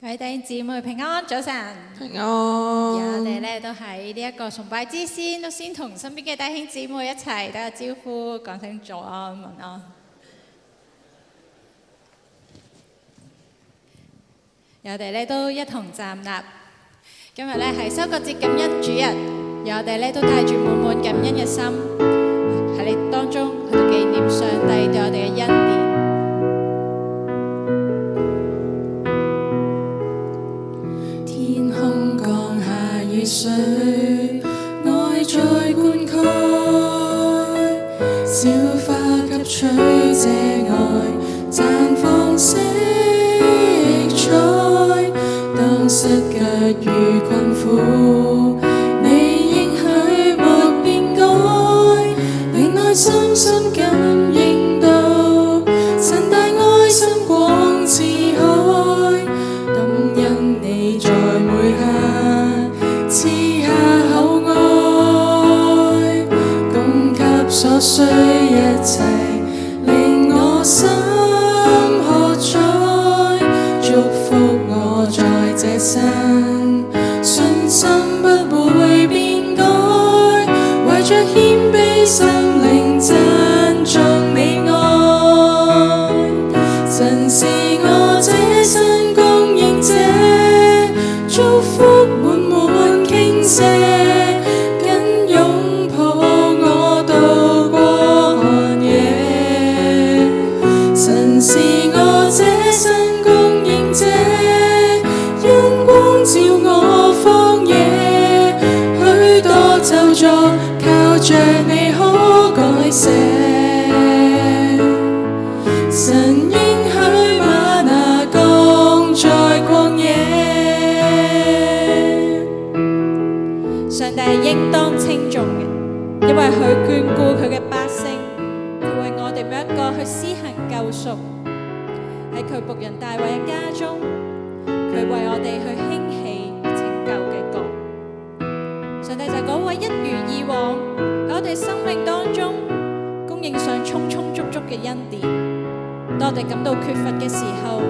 各位弟兄姊妹平安，早晨。平安。我哋咧都喺呢一個崇拜之先，都先同身邊嘅弟兄姊妹一齊打個招呼，講聲早安、晚安。我哋咧都一同站立。今日咧係收割節感恩主日，我哋咧都帶住滿滿感恩嘅心喺你當中去到紀念上帝對我哋嘅恩典。天空降下雨水，愛在灌溉，小花吸取這愛，綻放色彩。當失腳遇困苦，你應許莫變改，令內心深感應到，神大愛心廣似海，動因你在每刻賜下厚愛，供給所需一切，令我心喝彩，祝福我在這生，信心不會變改，懷着謙卑心靈讚頌你愛，神是我這生供應者，祝福滿滿傾瀉，緊擁抱我渡過寒夜，神是我這生供應者，因光照我荒野，許多咒詛靠着你可改寫，神應許嗎哪降在曠野。上帝係應當稱頌嘅，因為佢眷顧佢嘅百姓，佢為我哋每一個去施行救贖。喺佢僕人大衛嘅家中，佢為我哋去興起拯救嘅國。上帝就係嗰位一如以往喺我哋生命當中供應上充充足足嘅恩典。當我哋感到缺乏嘅時候，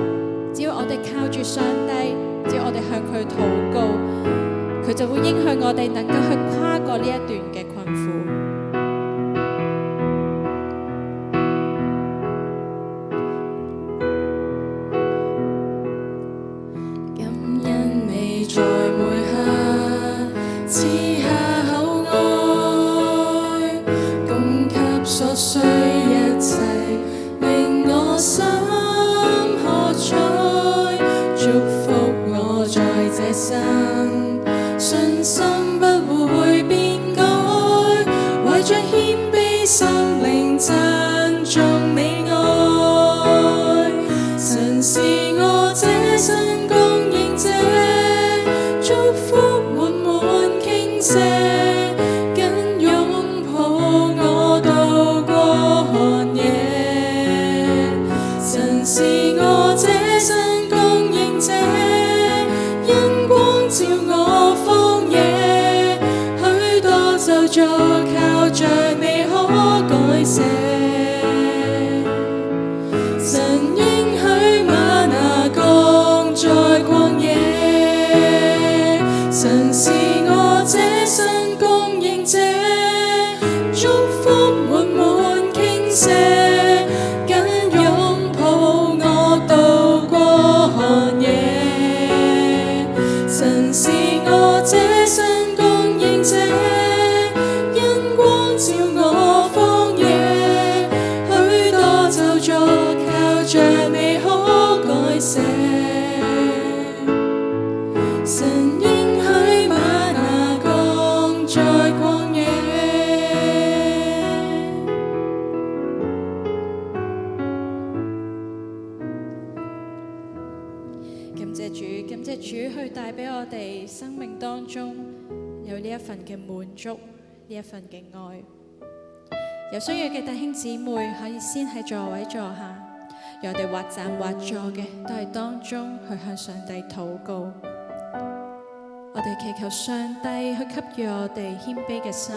只要我哋靠住上帝，只要我哋向佢禱告，佢就會應許我哋能夠去跨過呢一段嘅困苦。感恩你在每刻賜下厚愛，供給所需一切，令我心喝彩，祝福我在這生，信心不會變改，懷着謙卑心靈讚頌你愛，神是我這生供應者，祝福滿滿傾瀉，緊擁抱我渡過寒夜，神是我這生供應者，因光照我荒野，許多咒詛靠着你可改寫，神應許嗎哪降在曠野，神是我這生供應者，祝福滿滿傾瀉，緊擁抱我渡過寒夜，神是我這生供應者，因光照我荒野，許多咒詛靠着你可改寫，神應許嗎哪降在曠野。感謝主去帶俾我哋生命當中有呢一份嘅滿足，呢一份嘅愛。有需要嘅弟兄姊妹可以先喺座位坐下，讓我哋或站或坐嘅都係當中去向上帝禱告。我哋祈求上帝去給予我哋謙卑嘅心，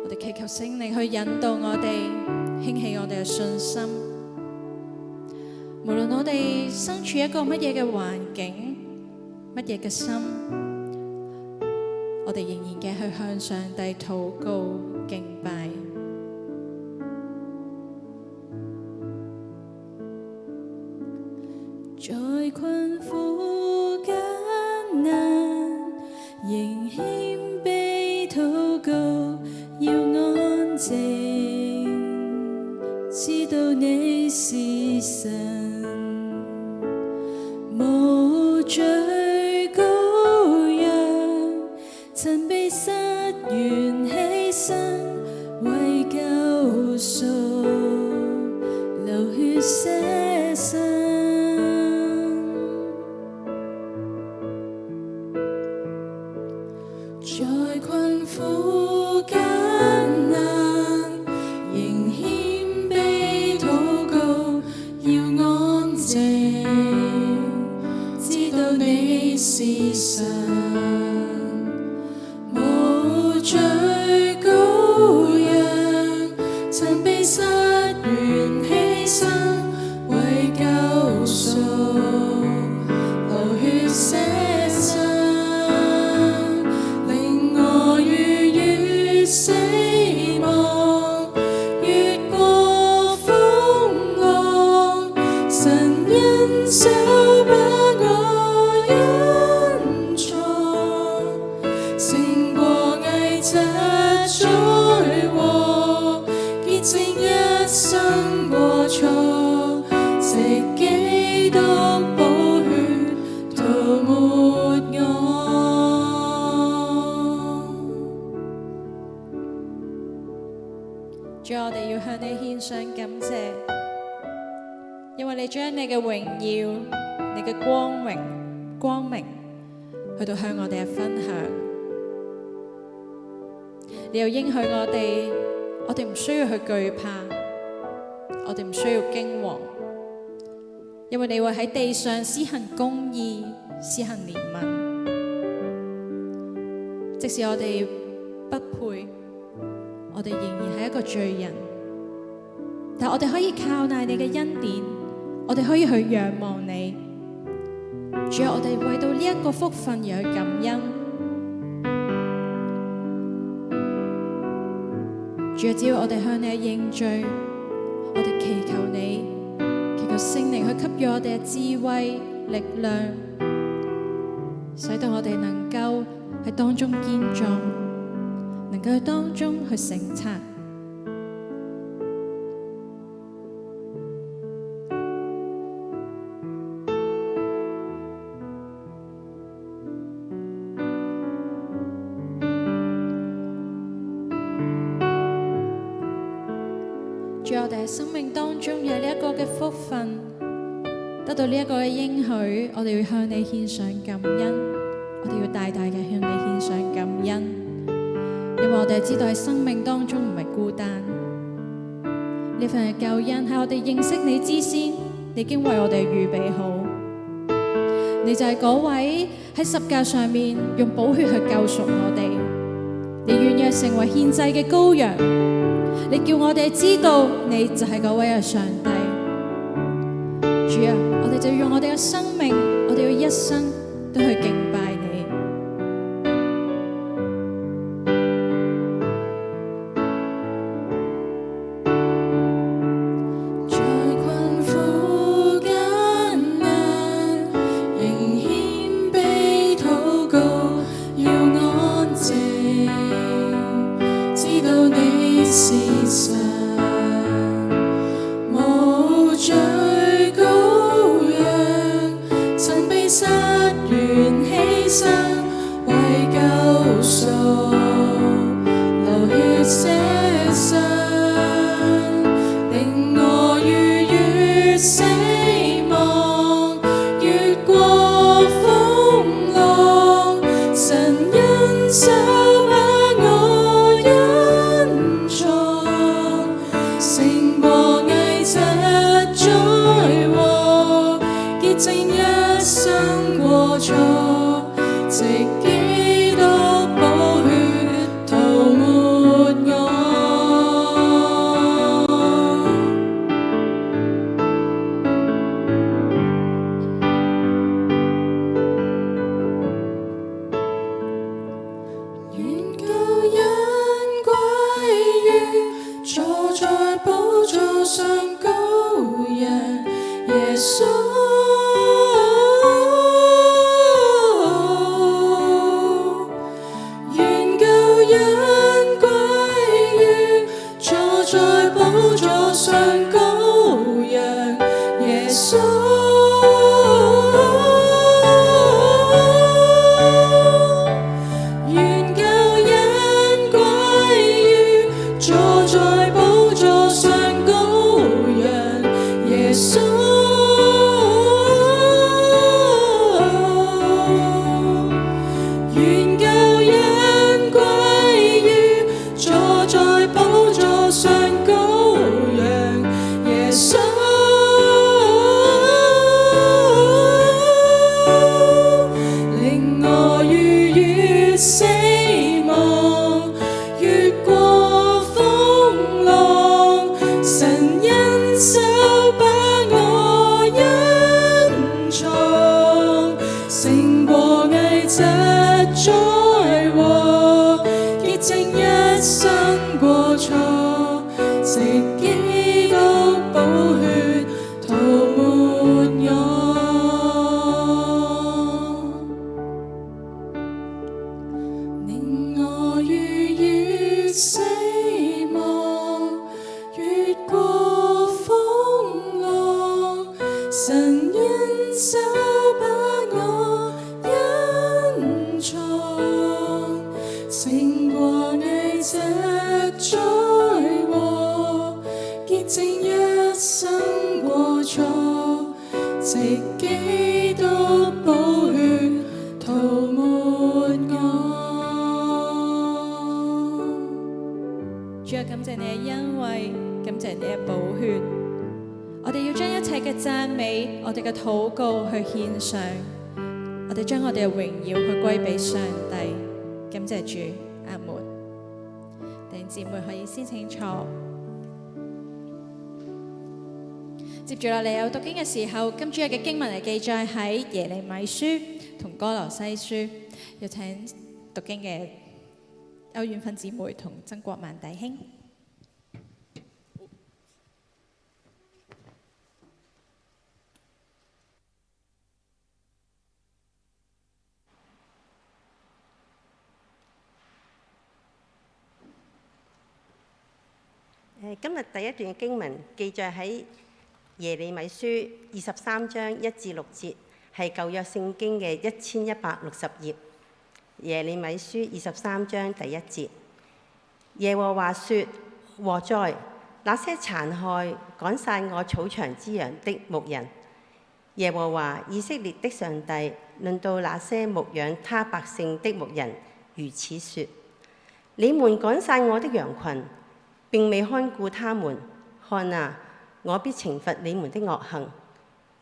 我哋祈求聖靈去引導我哋，興起我哋嘅信心。無論我哋身處一個乜嘢嘅環境，乜嘢嘅心，我哋仍然嘅去向上帝禱告敬拜。在困苦艱難，仍謙卑禱告，要安靜，知道你是神，無罪羔羊，曾被殺完犧牲，為救贖流血捨身。在困苦艱難，仍謙卑禱告，要安靜，知道你是神，無罪羔羊，曾被殺完犧牲，為救贖流血捨身。死亡越過風浪，神恩手把我隱藏，勝過危疾災禍，潔淨一生過錯，藉基督寶血塗抹我。主，我哋要向你獻上感謝，因為你將你嘅榮耀、你嘅光明去到向我哋嘅分享。你又應許我哋唔需要去懼怕，我哋唔需要驚惶，因為你會喺地上施行公義、施行憐憫。即使我哋不配，我哋仍然係一個罪人，但我哋可以靠賴你嘅恩典，我哋可以去仰望你。主啊，我哋為到呢一個福分而去感恩。主啊，只要我哋向你認罪，我哋祈求你，祈求聖靈去給予我哋嘅智慧、力量，使到我哋能夠喺當中堅壯，能夠喺當中去省察。主，我哋喺生命當中有呢一個嘅福分，得到呢一個嘅應許，我哋要向你獻上感恩，我哋要大大嘅向你獻上感恩。因為我哋知道喺生命當中唔係孤單，呢份嘅救恩喺我哋認識你之先，你已經為我哋預備好。你就係嗰位喺十架上面用寶血去救贖我哋，你願意成為獻祭嘅羔羊，你叫我哋知道你就係嗰位嘅上帝。主啊，我哋就要用我哋嘅生命，我哋要一生都去敬拜你。上羔羊，耶穌。願救恩歸於坐在寶座上羔羊，耶穌。願救恩歸於坐在寶座上羔羊，耶穌。願救恩歸於坐在寶座上羔羊，耶穌。令我逾越死亡，越過風浪，神恩手把我隱藏，勝過危疾災禍，潔淨一生過錯，藉基督寶血塗抹我。令我逾越死亡，越過風浪，神恩手把我隱藏，勝過危疾災禍，潔淨一生過錯，藉基督寶血塗抹我。主啊，感謝你嘅恩惠，感謝你嘅寶血。我哋要將一切嘅讚美，我哋嘅禱告去獻上，我哋將我哋嘅榮耀去歸俾上帝。感謝主，阿門。弟兄姊妹可以先請坐。接住落嚟有讀經嘅時候，今主日嘅經文係記載喺耶利米書同歌羅西書，要請讀經嘅歐遠芬姊妹同曾國萬弟兄。今日第一段嘅經文記載喺耶利米書23章1至6節，係舊約聖經嘅1160頁。耶利米書23章第1節，耶和華說：禍哉！那些殘害趕散我草場之羊的牧人。耶和華以色列的上帝論到那些牧養他百姓的牧人如此說：你們趕散我的羊群，並未看顧他們，看啊，我必懲罰你們的惡行。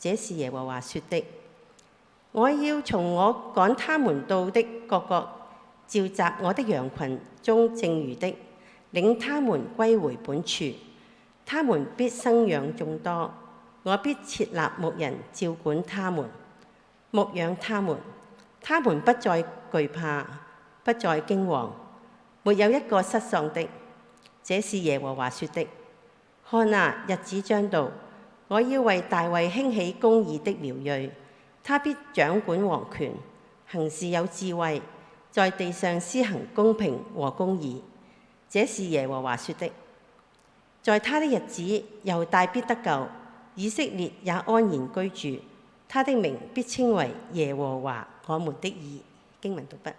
這是耶和華說的。我要從我趕他們到的各國召集我的羊群中剩餘的，領他們歸回本處。他們必生養眾多，我必設立牧人照管他們，牧養他們。他們不再懼怕，不再驚惶，沒有一個失喪的。這是耶和華說的。看啊，日子將到，我要為大衛興起公義的苗裔，他必掌管王權，行事有智慧，在地上施行公平和公義。這是耶和華說的。在他的日子，猶大必得救，以色列也安然居住，他的名必稱為耶和華我們的義。經文讀畢。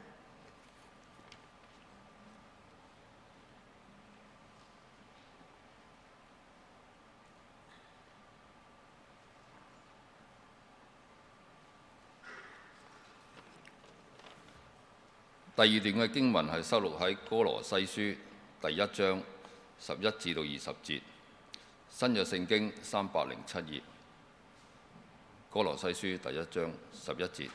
第二段嘅經文係收錄喺歌羅西書第1章11至到20節，新約聖經307頁。歌羅西書第1章11節：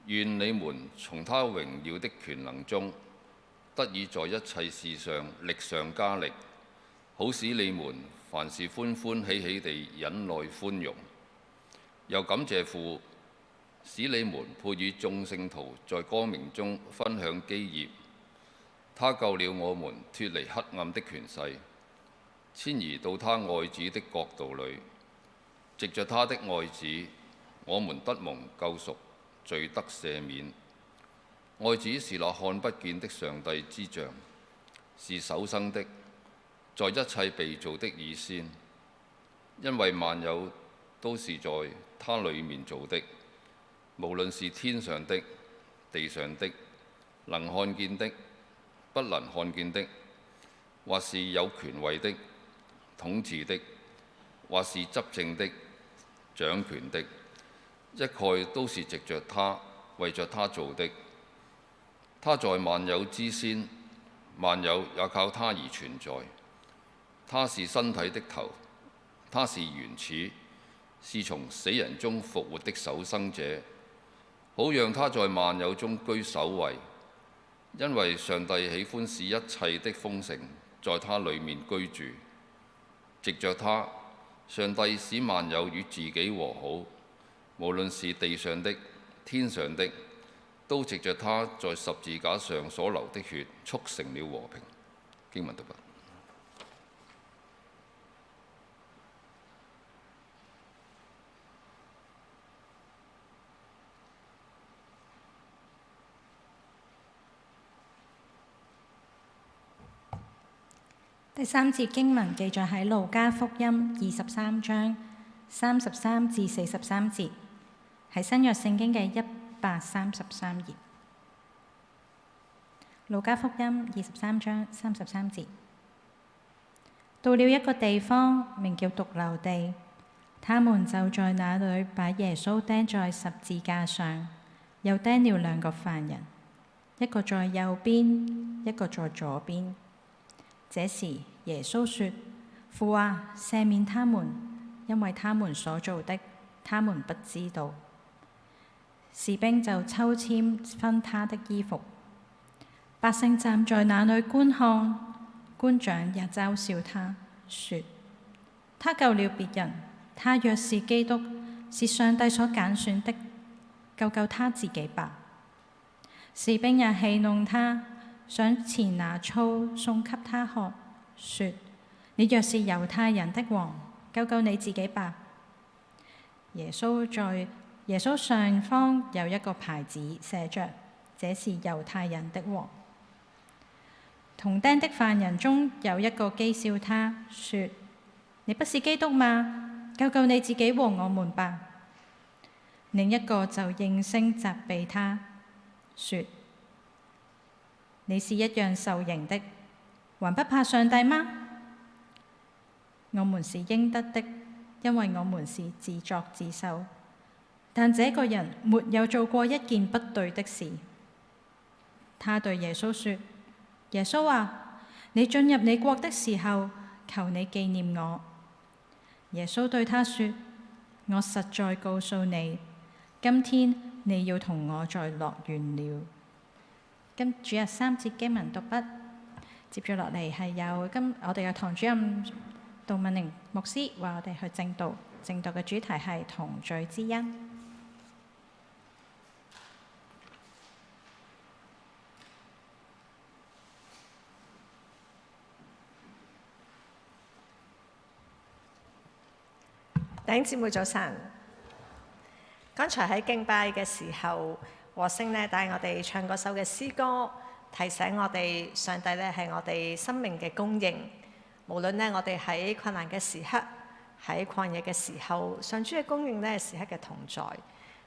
願你們從他榮耀的權能中，得以在一切事上力上加力，好使你們凡事歡歡喜喜地忍耐寬容。又感謝父，使你們配與眾聖徒在光明中分享基業。他救了我們脫離黑暗的權勢，遷移到他愛子的國度裏。藉着他的愛子，我們得蒙救贖，罪得赦免。愛子是那看不見的上帝之像，是首生的，在一切被造的以先。因為萬有都是在他裏面造的，無論是天上的、地上的，能看見的、不能看見的，或是有權位的、統治的，或是執政的、掌權的，一概都是藉着他，為着他做的。他在萬有之先，萬有也靠他而存在。他是身體的頭，他是原始，是從死人中復活的首生者，好讓他在萬有中居首位。因為上帝喜歡使一切的豐盛在他裏面居住。藉着他，上帝使萬有與自己和好，無論是地上的、天上的，都藉着他在十字架上所流的血，促成了和平。經文讀畢。第三節經文記載喺路加福音23章33至43節，係新約聖經嘅133頁。路加福音23章33節，到了一個地方，名叫髑髏地，他們就在那裏把耶穌釘在十字架上，又釘了兩個犯人，一個在右邊，一個在左邊。這時耶穌說：父啊，赦免他們，因為他們所做的，他們不知道。士兵就抽籤分他的衣服，百姓站在那裏觀看，官長也嘲笑他，說：他救了別人，他若是基督，是上帝所揀選的，救他自己吧。士兵也戲弄他，想前拿醋送給他喝，說：你若是猶太人的王，救你自己吧。耶穌上方有一個牌子，寫着：這是猶太人的王。同釘的犯人中有一個譏笑他，說：你不是基督嗎？救你自己和我們吧。另一個就應聲責備他，說：你是一樣受刑的，還不怕上帝嗎？我們是應得的，因為我們是自作自受。但這個人沒有做過一件不對的事。他對耶穌說：耶穌啊，你進入你國的時候，求你紀念我。耶穌對他說：我實在告訴你，今天你要同我在樂園了。今主日3節經文讀畢，接住落嚟係有我哋嘅堂主任杜敏玲牧師為我哋去證道，證道嘅主題係同罪之恩。弟兄姊妹早晨，剛才喺敬拜嘅時候，和聲咧帶我哋唱嗰首嘅詩歌，提醒我哋上帝咧係我哋生命嘅供應。無論咧我哋喺困難嘅時刻，喺曠野嘅時候，上主嘅供應咧時刻嘅同在。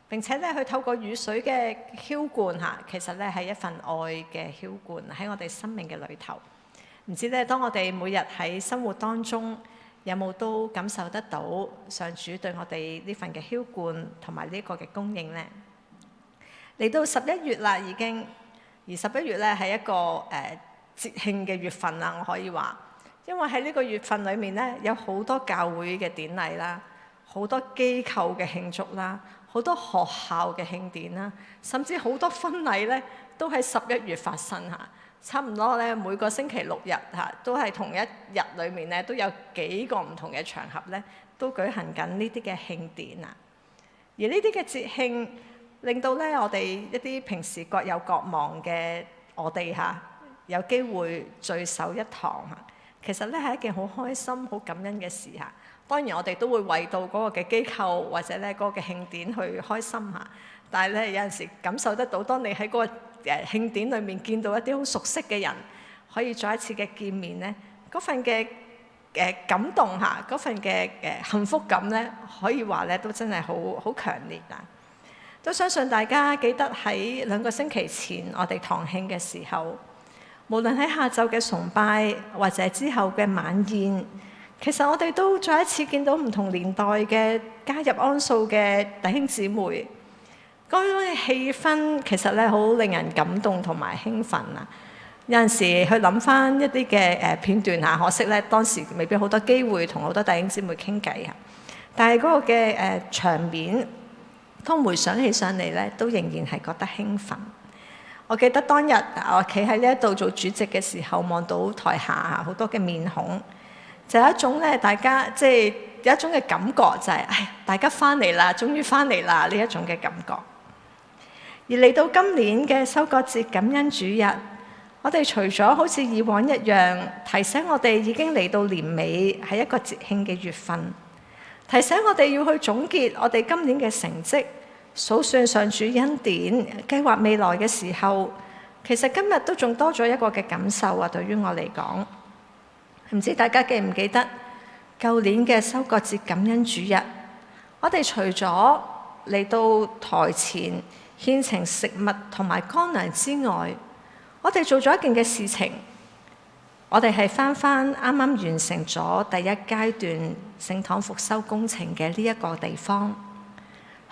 並且咧佢透過雨水嘅澆灌嚇，其實咧係一份愛嘅澆灌喺我哋生命嘅裏頭。唔知咧，當我哋每日喺生活當中，有冇都感受得到上主對我哋呢份嘅澆灌同埋呢個嘅供應呢？嚟到11月啦，已經，而11月咧係一個節慶嘅月份啦，我可以話，因為喺呢個月份裏面咧，有好多教會嘅典禮啦，好多機構嘅慶祝啦，好多學校嘅慶典啦，甚至好多婚禮咧都喺11月發生嚇。差唔多咧，每個星期6日嚇，都係同一日裏面咧，都有幾個唔同嘅場合咧，都舉行緊呢啲嘅慶典啊。而呢啲嘅節慶，令到咧我哋一啲平時各有各忙嘅我哋嚇，有機會聚首一堂嚇，其實咧係一件好開心、好感恩嘅事嚇。當然我哋都會為到嗰個嘅機構或者咧嗰個嘅慶典去開心嚇。但係咧有陣時感受得到，當你喺嗰個慶典裏面見到一啲好熟悉嘅人，可以再一次嘅見面咧，嗰份嘅感動嚇，嗰份嘅幸福感咧，可以話咧都真係好強烈啊！都相信大家記得喺2個星期前我哋堂慶嘅時候，無論喺下晝嘅崇拜或者之後嘅晚宴，其實我哋都再一次見到唔同年代嘅加入安素嘅弟兄姊妹，嗰種嘅氣氛其實咧好令人感動同埋興奮啊！有陣時去諗翻一啲嘅片段嚇，可惜咧當時未必好多機會同好多弟兄姊妹傾偈嚇，但係嗰個嘅場面，當回想起上嚟咧，都仍然係覺得興奮。我記得當日我企喺呢一度做主席嘅時候，望到台下好多嘅面孔，就有一種咧，大家即係有一種嘅感覺，就係大家翻嚟啦，終於翻嚟啦呢一種嘅感覺。而嚟到今年嘅收割節感恩主日，我哋除咗好似以往一樣提醒我哋已經嚟到年尾，係一個節慶嘅月份，提醒我哋要去總結我哋今年嘅成績，數算上主恩典，計劃未來嘅時候，其實今日都仲多咗一個嘅感受啊！對於我嚟講，唔知大家記唔記得舊年嘅收割節感恩主日，我哋除咗嚟到台前獻呈食物同埋乾糧之外，我哋做咗一件嘅事情，我哋係翻啱啱完成咗第一階段聖堂復修工程嘅呢一個地方，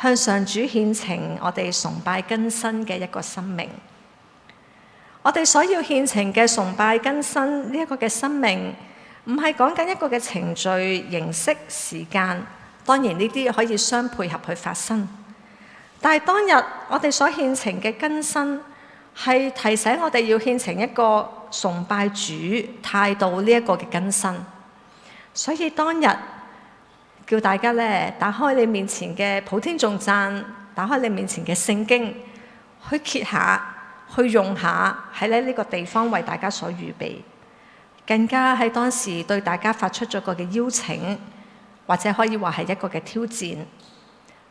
向上主獻呈我哋崇拜更新嘅一個生命。我哋所要獻呈嘅崇拜更新呢一個嘅生命，唔係講緊一個嘅程序、形式、時間，當然呢啲可以相配合去發生。但係當日我哋所獻呈嘅更新，係提醒我哋要獻呈一個崇拜主態度呢一個嘅更新。所以當日叫大家咧打開你面前嘅普天頌讚，打開你面前嘅聖經，去揭下，去用下喺呢個地方為大家所預備。更加喺當時對大家發出咗個嘅邀請，或者可以話係一個嘅挑戰，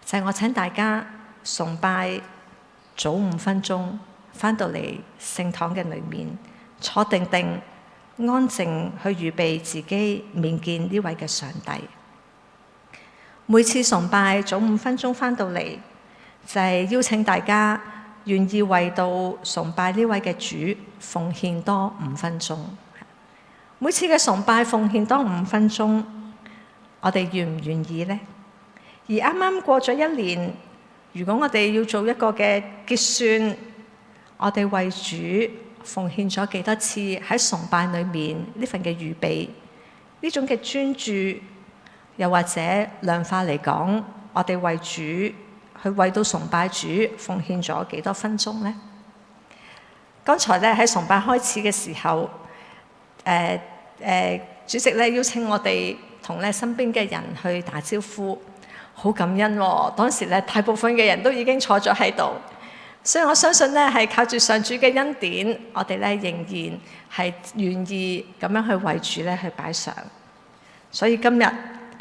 就係我請大家崇拜早5分鐘，返到嚟聖堂嘅裏面，坐定定，安靜去預備自己面見呢位嘅上帝。每次崇拜早5分鐘返到嚟，就係邀請大家願意為到崇拜呢位嘅主奉獻多5分鐘。每次嘅崇拜奉獻多5分鐘，我哋願唔願意呢？而啱啱過咗1年，如果我哋要做一個嘅結算，我哋為主奉獻咗幾多次喺崇拜裏面呢份嘅預備，呢種嘅專注，又或者量化嚟講，我哋為主去為到崇拜主奉獻咗幾多分鐘呢？剛才咧喺崇拜開始嘅時候，主席咧邀請我哋同咧身邊嘅人去打招呼，好感恩喎。當時咧大部分嘅人都已經坐咗喺度。所以我相信咧，係靠住上主嘅恩典，我哋咧仍然係願意咁樣去為主咧去擺上。所以今日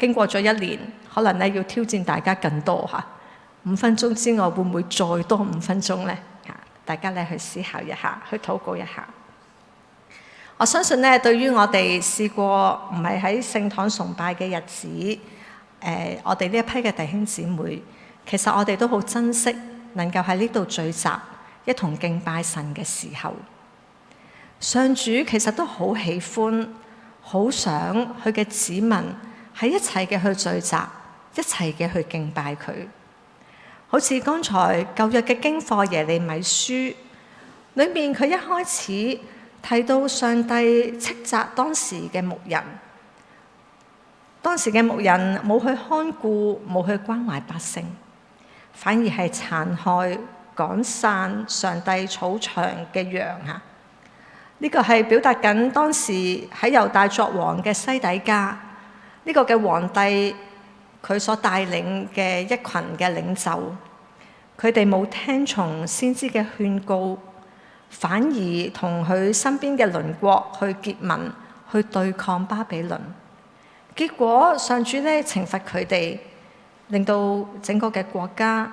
經過咗1年，可能咧要挑戰大家更多嚇。5分鐘之外，會唔會再多5分鐘咧？大家咧去思考一下，去禱告一下。我相信咧，對於我哋試過唔係喺聖堂崇拜嘅日子，我哋呢一批嘅弟兄姊妹，其實我哋都好珍惜能夠喺呢度聚集，一同敬拜神嘅時候，上主其實都好喜歡，好想佢嘅子民喺一齊嘅去聚集，一齊嘅去敬拜佢。好似剛才舊約嘅經課耶利米書裏面，佢一開始提到上帝斥責當時嘅牧人，當時嘅牧人冇去看顧，冇去關懷百姓，反而係殘害趕散上帝草場嘅羊啊！呢個係表達緊當時喺猶大作王嘅西底家呢個嘅皇帝，佢所帶領嘅一群嘅領袖，佢哋冇聽從先知嘅勸告，反而同佢身邊嘅鄰國去結盟，去對抗巴比倫。結果上主呢懲罰佢哋，令到整個嘅國家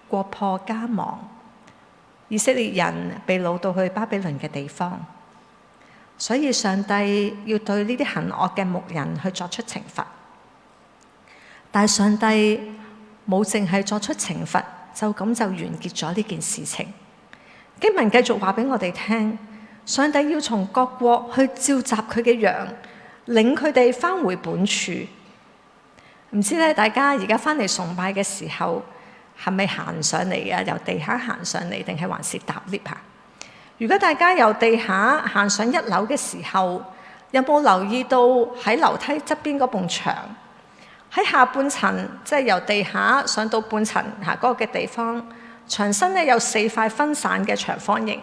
國破家亡，以色列人被擄到去巴比倫嘅地方。所以上帝要對呢啲行惡嘅牧人去作出懲罰，但係上帝冇淨係作出懲罰，就咁就完結咗呢件事情。經文繼續話俾我哋聽，上帝要從各國去召集佢嘅羊，領佢哋返回本處。唔知咧，大家而家返嚟崇拜嘅時候，係咪行上嚟嘅？由地下行上嚟，定係還是搭 lift 啊？如果大家由地下行上一樓嘅時候，有冇留意到喺樓梯側邊嗰埲牆，喺下半層，即係由地下上到半層嗰個嘅地方，牆身咧有4塊分散嘅長方形，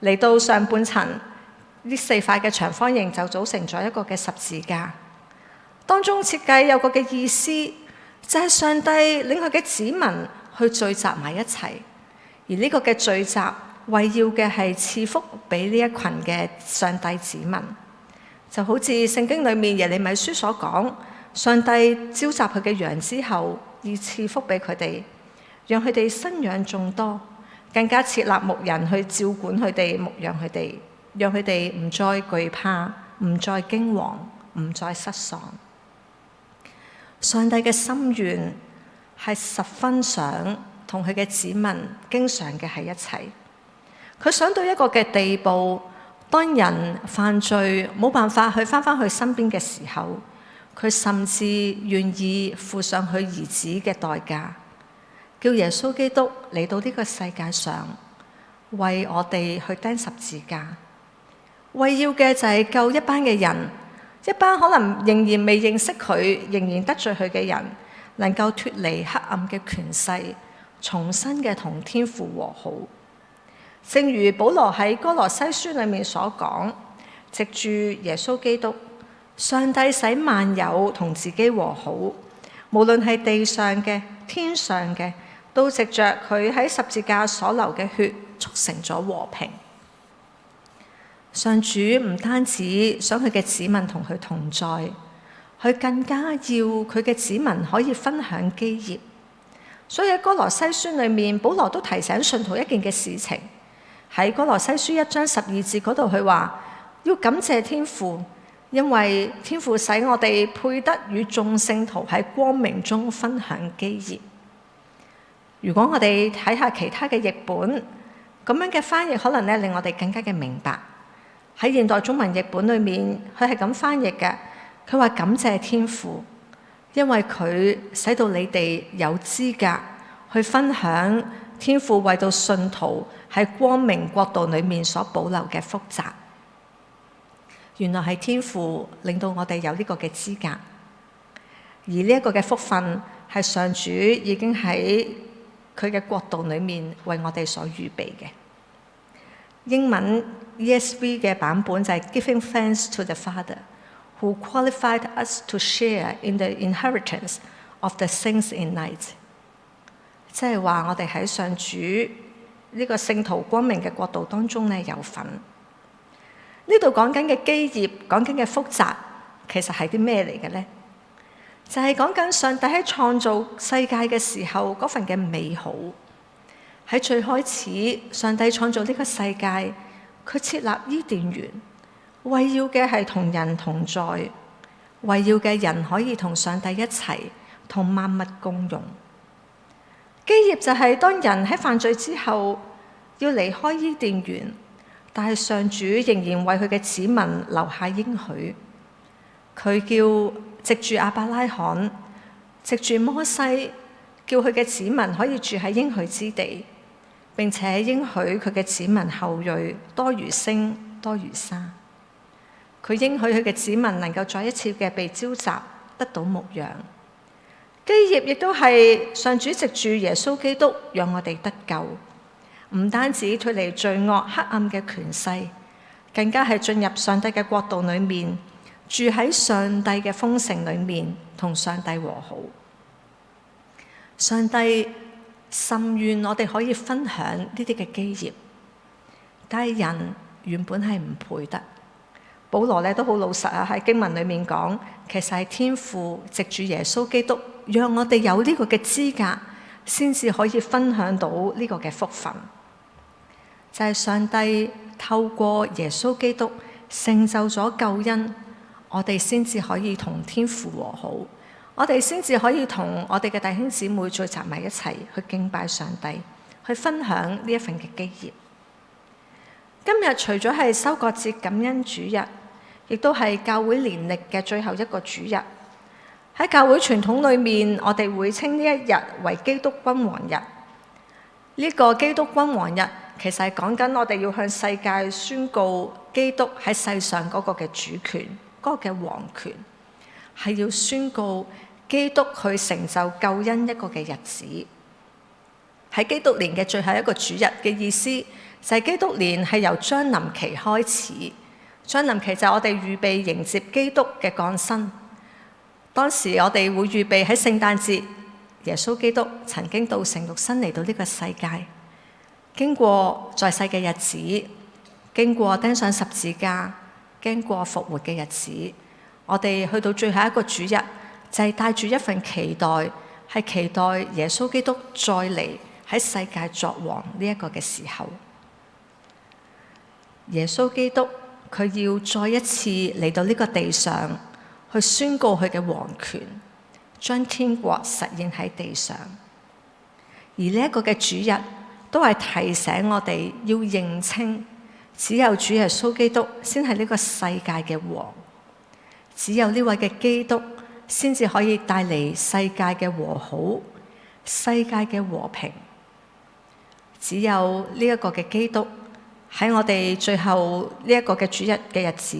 嚟到上半層呢4塊嘅長方形就組成咗一個嘅十字架。當中設計有個嘅意思，就係上帝領佢嘅子民去聚集埋一齊，而呢個嘅聚集為要嘅係賜福俾呢一群嘅上帝子民，就好似聖經裏面耶利米書所講，上帝召集佢嘅羊之後，要賜福俾佢哋，讓佢哋生養眾多，更加設立牧人去照管佢哋，牧養佢哋，讓佢哋唔再懼怕，唔再驚惶，唔再失喪。上帝嘅心願係十分想同佢嘅子民經常嘅喺一齊。佢想到一個嘅地步，當人犯罪冇辦法去返去身邊嘅時候，佢甚至願意付上佢兒子嘅代價，叫耶穌基督嚟到呢個世界上，為我哋去釘十字架，為要嘅就係救一班嘅人，一班可能仍然未認識佢、仍然得罪佢嘅人，能夠脫離黑暗嘅權勢，重新嘅同天父和好。正如保羅喺哥羅西書裏面所講，藉住耶穌基督，上帝使萬有同自己和好，無論係地上嘅、天上嘅，都藉着佢喺十字架所流嘅血，促成咗和平。上主唔單止想佢嘅子民同佢同在，佢更加要佢嘅子民可以分享基業。所以喺哥羅西書裏面，保羅都提醒信徒一件嘅事情。喺哥羅西書1章12節嗰度，佢話要感謝天父，因為天父使我哋配得與眾聖徒喺光明中分享基業。如果我哋睇下其他嘅譯本，咁樣嘅翻譯可能咧令我哋更加嘅明白。喺現代中文譯本裏面，佢係咁翻譯嘅，佢話感謝天父，因為佢使到你哋有資格去分享天父為到信徒喺光明國度裏面所保留嘅福澤。原來係天父令到我哋有呢個嘅資格，而呢一個嘅福分係上主已經喺佢嘅國度裏面為我哋所預備嘅。英文 ESV 嘅版本就係 Giving thanks to the Father, who qualified us to share in the inheritance of the saints in light。即係話我哋喺上主呢個聖徒光明嘅國度當中咧有份。呢度講緊嘅基業，講緊嘅福澤，其實係啲咩嚟嘅咧？就係講緊上帝喺創造世界嘅時候嗰份嘅美好。喺最開始，上帝創造呢個世界，佢設立伊甸園，為要嘅係同人同在，為要嘅人可以同上帝一齊，同萬物共融。基業就係當人喺犯罪之後要離開伊甸園，但係上主仍然為佢嘅子民留下應許。佢叫藉住亞伯拉罕，藉住摩西，叫佢嘅子民可以住喺應許之地，並且應許佢嘅子民後裔多如星，多如沙。佢應許佢嘅子民能夠再一次嘅被召集，得到牧養。基業亦都係上主藉住耶穌基督讓我哋得救，唔單止脫離罪惡黑暗嘅權勢，更加係進入上帝嘅國度裏面，住喺上帝嘅豐盛裏面，同上帝和好。上帝甚願我哋可以分享呢啲嘅基業，但係人原本係唔配得，保羅咧都好老實啊，喺經文裡面講，其實係天父藉住耶穌基督，讓我哋有呢個嘅資格，先至可以分享到呢個嘅福分。就係上帝透過耶穌基督成就咗救恩，我哋先至可以同天父和好，我哋先至可以同我哋嘅弟兄姊妹聚集埋一齊去敬拜上帝，去分享呢一份嘅基業。今日除咗係收割節感恩主日，亦都係教會年歷嘅最後一個主日。喺教會傳統裏面，我哋會稱呢一日為基督君王日。呢個基督君王日其實係講緊我哋要向世界宣告基督喺世上嗰個嘅主權，嗰個嘅王權，係要宣告基督去成就救恩一個嘅日子。喺基督年嘅最後一個主日嘅意思，就係基督年係由將臨期開始。將臨期就係我哋預備迎接基督嘅降生。當時我哋會預備喺聖誕節，耶穌基督曾經道成肉身嚟到呢個世界，經過在世嘅日子，經過釘上十字架，經過復活嘅日子，我哋去到最後一個主日，就係帶住一份期待，係期待耶穌基督再嚟喺世界作王呢一個嘅時候。耶穌基督佢要再一次嚟到呢個地上，去宣告佢嘅王權，將天國實現喺地上。而呢一個嘅主日都係提醒我哋要認清，只有主耶穌基督先係呢個世界嘅王，只有呢位嘅基督先至可以帶嚟世界嘅和好，世界嘅和平。只有呢一個嘅基督喺我哋最後呢一個嘅主日嘅日子，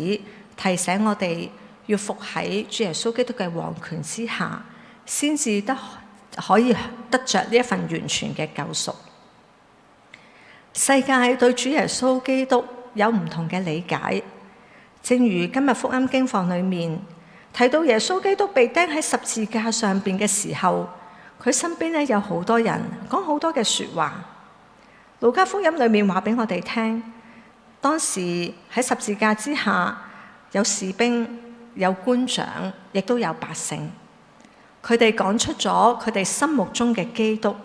提醒我哋要服喺主耶穌基督嘅王權之下，先至可以得着呢一份完全嘅救贖。世界對主耶穌基督有唔同嘅理解，正如今日福音經課裏面提到耶穌基督被釘喺十字架上邊嘅時候，佢身邊咧有好多人講好多嘅說話。路加福音裏面話俾我哋聽，當時喺十字架之下有士兵、有官長，亦都有百姓，佢哋講出咗佢哋心目中嘅基督。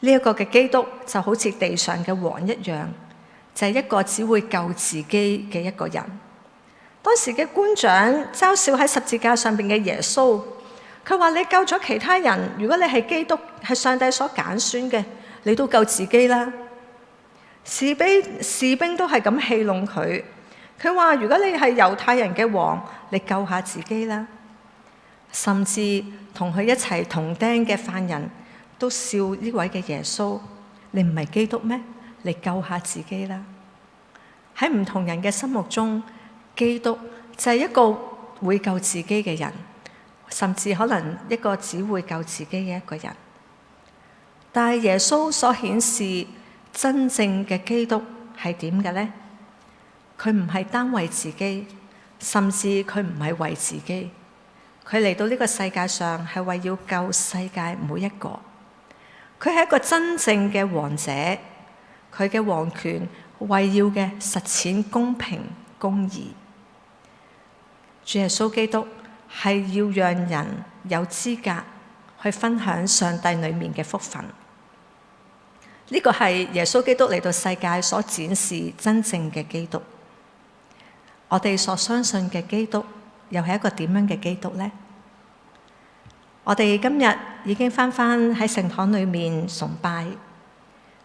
呢一個嘅基督就好似地上嘅王一樣，就係一個只會救自己嘅一個人。當時嘅官長嘲笑喺十字架上邊嘅耶穌，佢話：你救咗其他人，如果你係基督，係上帝所揀選嘅，你都救自己啦。士兵都係咁戲弄佢，佢話：如果你係猶太人嘅王，你救下自己啦。甚至同佢一齊同釘嘅犯人都笑呢位嘅耶穌：你唔係基督咩？你救下自己啦。喺唔同人嘅心目中，基督就係一個會救自己嘅人，甚至可能一個只會救自己嘅一個人。但係耶穌所顯示真正嘅基督係點嘅呢？佢唔係單為自己，甚至佢唔係為自己。佢嚟到呢個世界上係為要救世界每一個。佢係一個真正嘅王者，佢嘅王權為要嘅實踐公平公義。主耶穌基督係要讓人有資格去分享上帝裏面嘅福分。呢個係耶穌基督嚟到世界所展示真正嘅基督。我哋所相信嘅基督又係一個點樣嘅基督呢？我哋今日已經返喺聖堂裏面崇拜，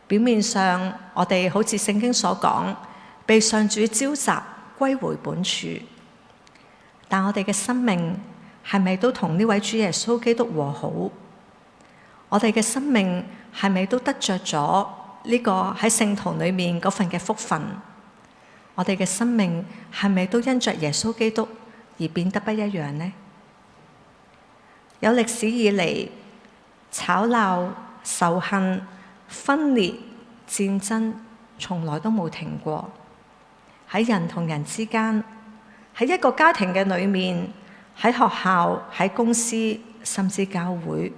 表面上我哋好似聖經所講，被上主召集歸回本處，但我哋嘅生命係咪都同呢位主耶穌基督和好？我哋嘅生命係咪都得着咗呢個喺聖堂裏面嗰份嘅福分？我哋嘅生命係咪都因着耶穌基督而變得不一樣呢？有歷史以嚟，吵鬧、仇恨、分裂、戰爭，從來都冇停過。喺人同人之間，喺一個家庭嘅裏面，喺學校、喺公司，甚至教會，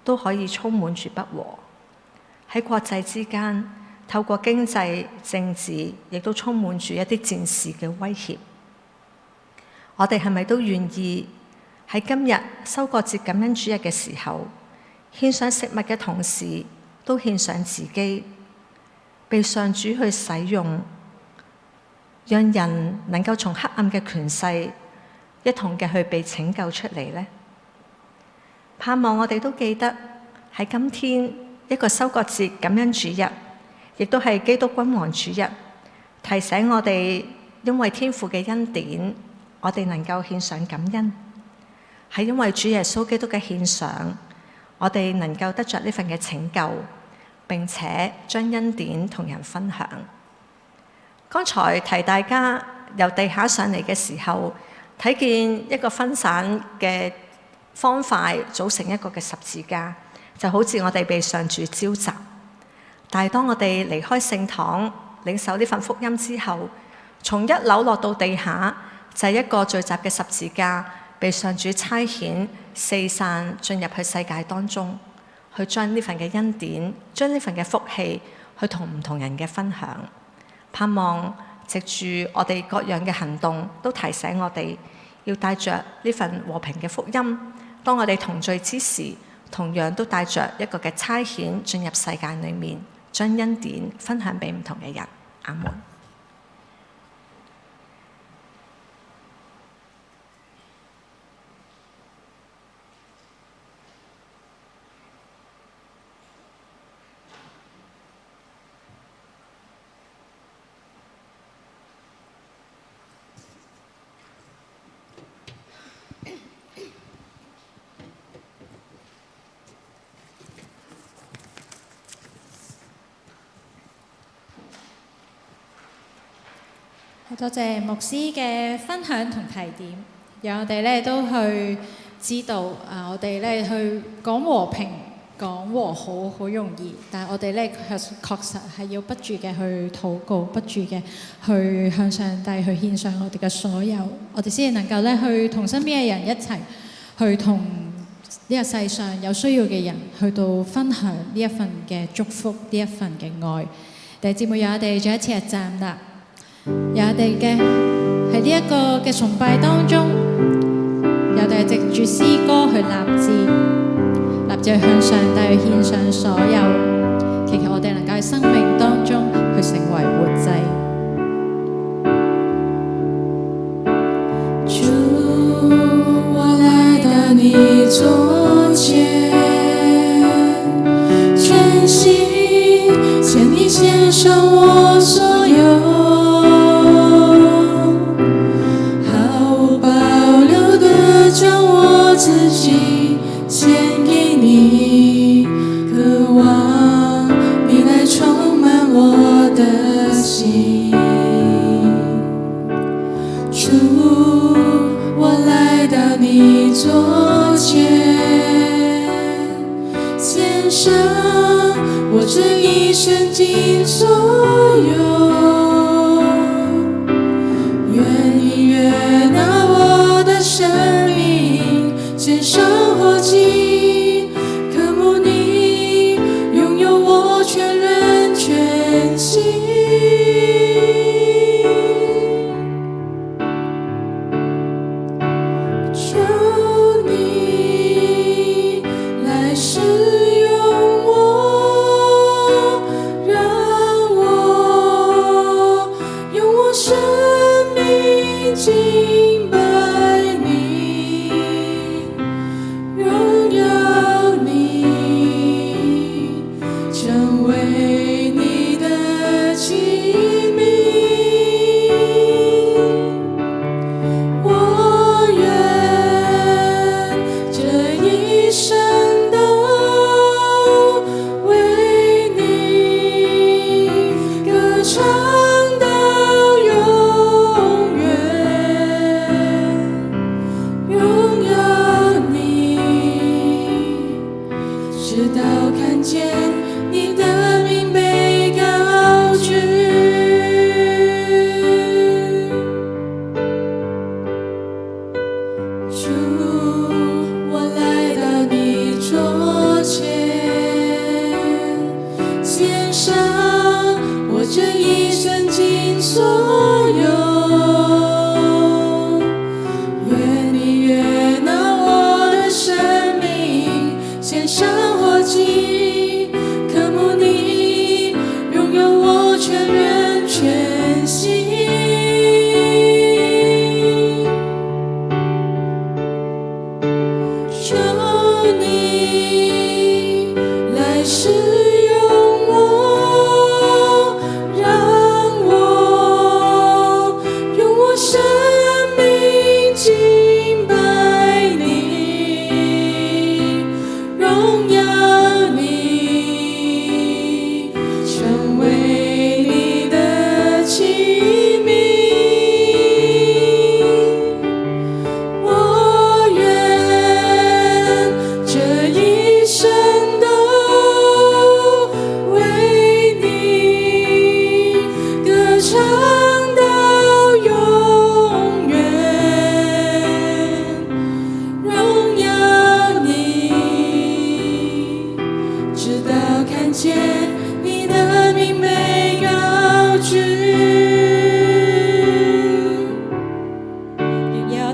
都可以充滿住不和。喺國際之間，透過經濟、政治，亦都充滿住一啲戰事嘅威脅。我哋係咪都願意喺今日收割節感恩主日嘅時候，獻上食物嘅同時，都獻上自己，被上主去使用，讓人能夠從黑暗嘅權勢一同嘅去被拯救出嚟呢？盼望我哋都記得喺今天一個收割節感恩主日，亦都係基督君王主日，提醒我哋因為天父嘅恩典，我哋能夠獻上感恩，係因為主耶穌基督嘅獻上，我哋能夠得着呢份嘅拯救，並且將恩典同人分享。剛才提大家由地下上嚟嘅時候，睇見一個分散嘅方塊組成一個嘅十字架，就好似我哋被上主召集。但係當我哋離開聖堂領受呢份福音之後，從一樓落到地下，就係一個聚集嘅十字架，被上主差遣四散進入去世界當中，去將呢份嘅恩典，將呢份嘅福氣去同唔同人嘅分享。盼望藉住我哋各樣嘅行動，都提醒我哋要帶着呢份和平嘅福音。當我哋同聚之時，同樣都帶着一個嘅差遣進入世界裏面，將恩典分享俾唔同嘅人。阿門。好多謝牧師嘅分享同提點，讓我哋咧都去知道我哋咧去講和平、講和好好容易，但係我哋咧確實係要不住嘅去禱告，不住嘅去向上帝去獻上我哋嘅所有，我哋先至能夠咧去同身邊嘅人一齊去同呢個世上有需要嘅人去到分享呢一份嘅祝福，呢一份嘅愛。弟兄姊妹，讓我哋再一次站立。有我哋嘅喺呢一個嘅崇拜當中，有我哋藉住詩歌去立志去向上帝去獻上所有，祈求我哋能夠喺生命當中去成為活祭。主，我來到你座前，全心向你獻上我所有。將我自己獻給你，渴望你來充滿我的心。主，我來到你座前，獻上我這一生盡所有，願你悅納我的生命，獻上活祭，渴慕你擁有我全人全心。求你來使用我，讓我用我生命敬拜你，榮耀你，成為你的器皿。我願這一生都為你歌唱到永遠。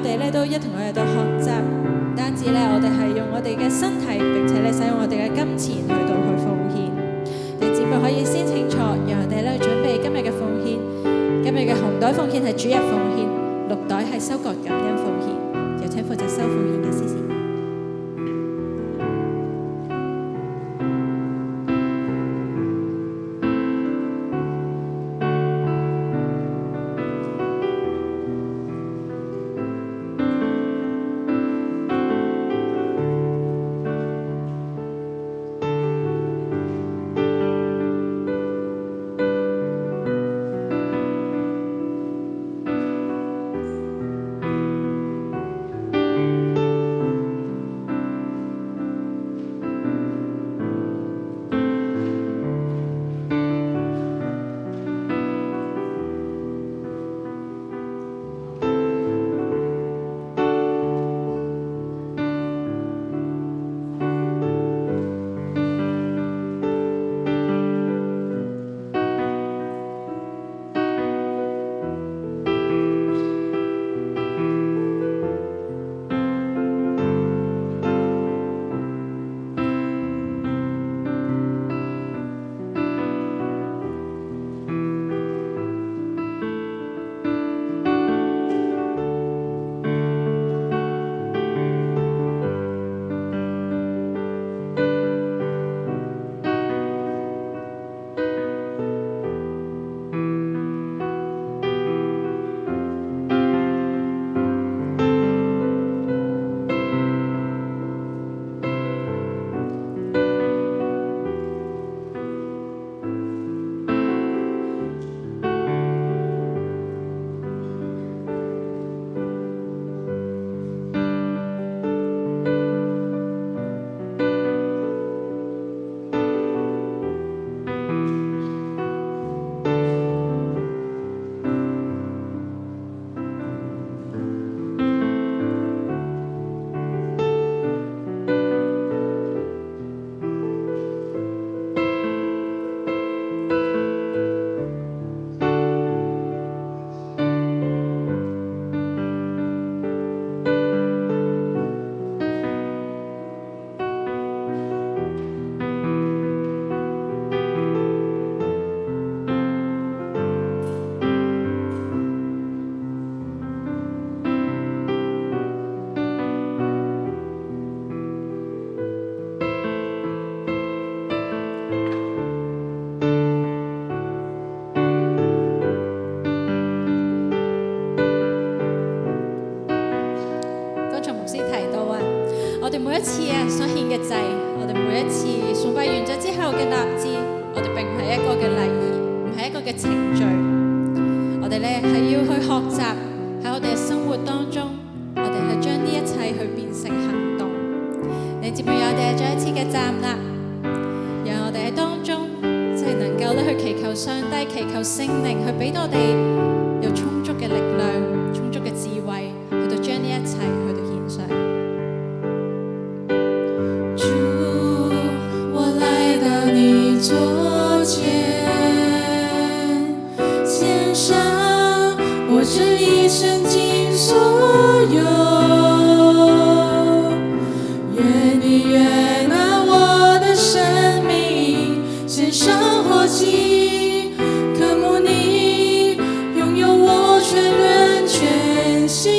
哋咧都一同去到學習，唔單止咧我哋係用我哋嘅身體，並且咧使用我哋嘅金錢去到去奉獻。弟兄姊妹可以先清楚，讓我哋咧準備今日嘅奉獻。今日嘅紅袋奉獻係主日奉獻，綠袋係收割感恩奉獻。有請負責收奉獻嘅司事。每一次所獻嘅祭，我哋每一次崇拜完咗之後嘅立志，我哋並唔係一個嘅禮儀，唔係一個嘅程序。我哋咧係要去學習喺我哋嘅生活當中，我哋係將呢一切去變成行動。你接住我哋再一次嘅站立，讓我哋喺當中即係能夠咧去祈求上帝，祈求聖靈去俾到我哋有充足嘅力量、充足嘅智慧，去到將呢一切去到獻上。左肩，獻上我這一生盡所有，願你悅納我的生命，獻上活祭，渴慕你擁有我全人全心。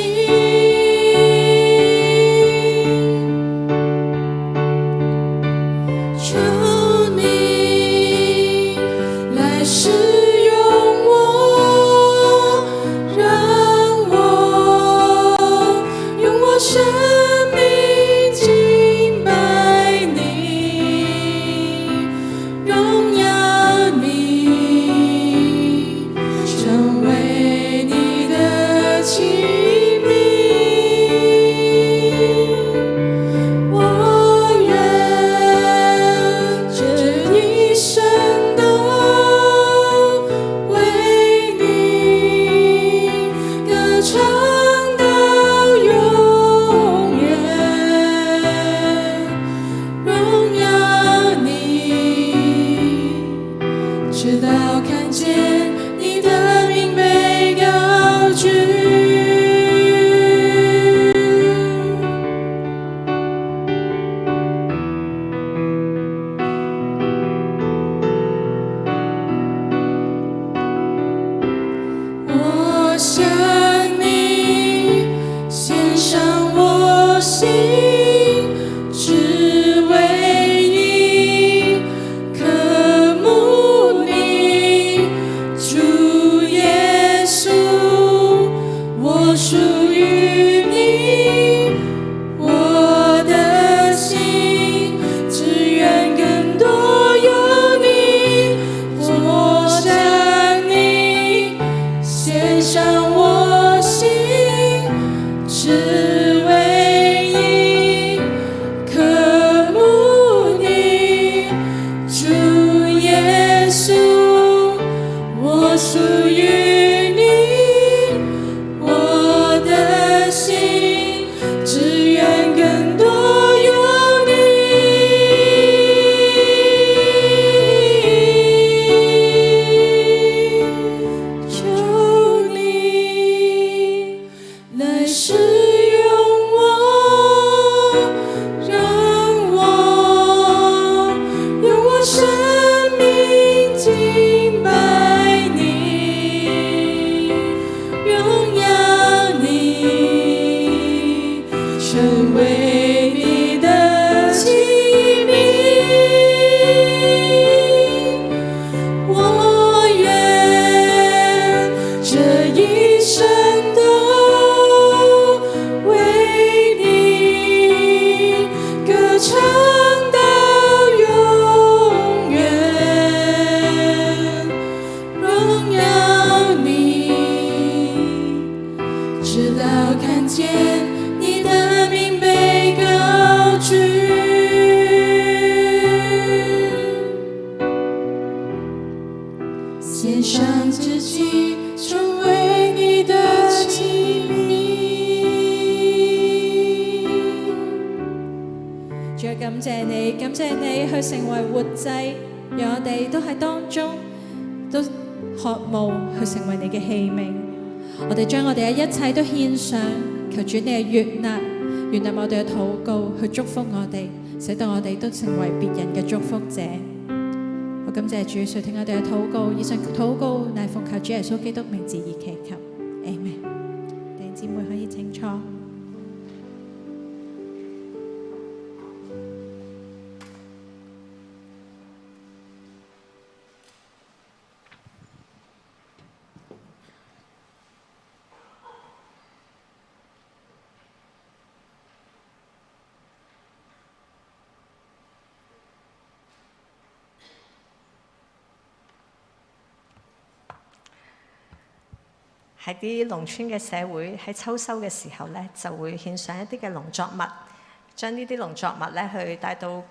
屬於你，我的心只願更多有你，我向你獻上我心，只為你渴慕你，主耶穌，我屬於你，我的心只願更多有你，求你來使用我，讓我用我生命敬拜你，榮耀你，成為你的器皿。我願這一生都為你歌唱到永遠，榮耀你，直到看見你的名被高舉。獻上自己，成為你的器皿。主啊，感謝你，感謝你去成為活祭，讓我哋都喺當中都渴慕去成為你嘅器皿。我哋將我哋嘅一切都獻上，求主你嘅悅納，悅納我哋嘅禱告，去祝福我哋，使到我哋都成為別人嘅祝福者。我感謝主，垂聽我哋嘅禱告，以上禱告乃奉靠主耶穌基督名字而祈求，Amen。弟兄姊妹可以請坐。喺啲農村嘅社會，喺秋收嘅時候咧，就會獻上一啲嘅農作物，將呢啲農作物咧去帶到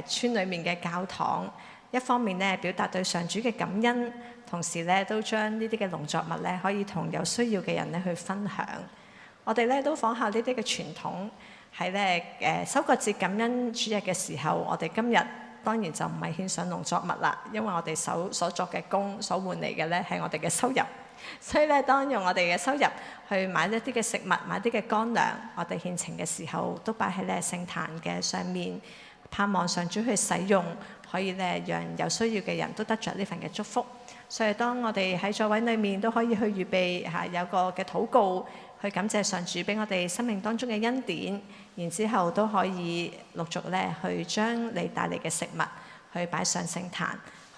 村裏面嘅教堂，一方面咧表達對上主嘅感恩，同時咧都將呢啲嘅農作物咧可以同有需要嘅人咧去分享。我哋咧都仿效呢啲嘅傳統，喺咧收割節感恩主日嘅時候，我哋今日當然就唔係獻上農作物啦，因為我哋手所作嘅工所換嚟嘅咧係我哋嘅收入。所以咧，當用我哋嘅收入去買一啲嘅食物、買啲嘅乾糧，我哋獻呈嘅時候，都擺喺咧聖壇嘅上面，盼望上主去使用，可以咧讓有需要嘅人都得着呢份嘅祝福。所以當我哋喺座位裏面都可以去預備有個嘅禱告，去感謝上主俾我哋生命當中嘅恩典，然之後都可以陸續咧去將你帶嚟嘅食物去擺上聖壇，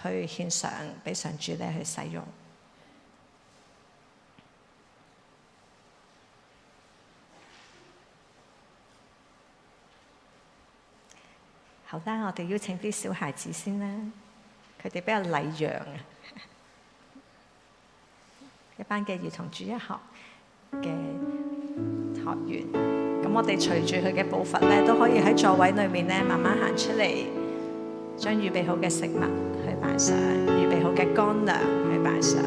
去獻上俾上主咧去使用。好啦，我哋邀請啲小孩子先啦，佢哋比較禮讓啊，一班嘅兒童主日學嘅學員，咁我哋隨住佢嘅步伐咧，都可以喺座位裏面咧慢慢行出嚟，將預備好嘅食物去擺上，預備好嘅乾糧去擺上。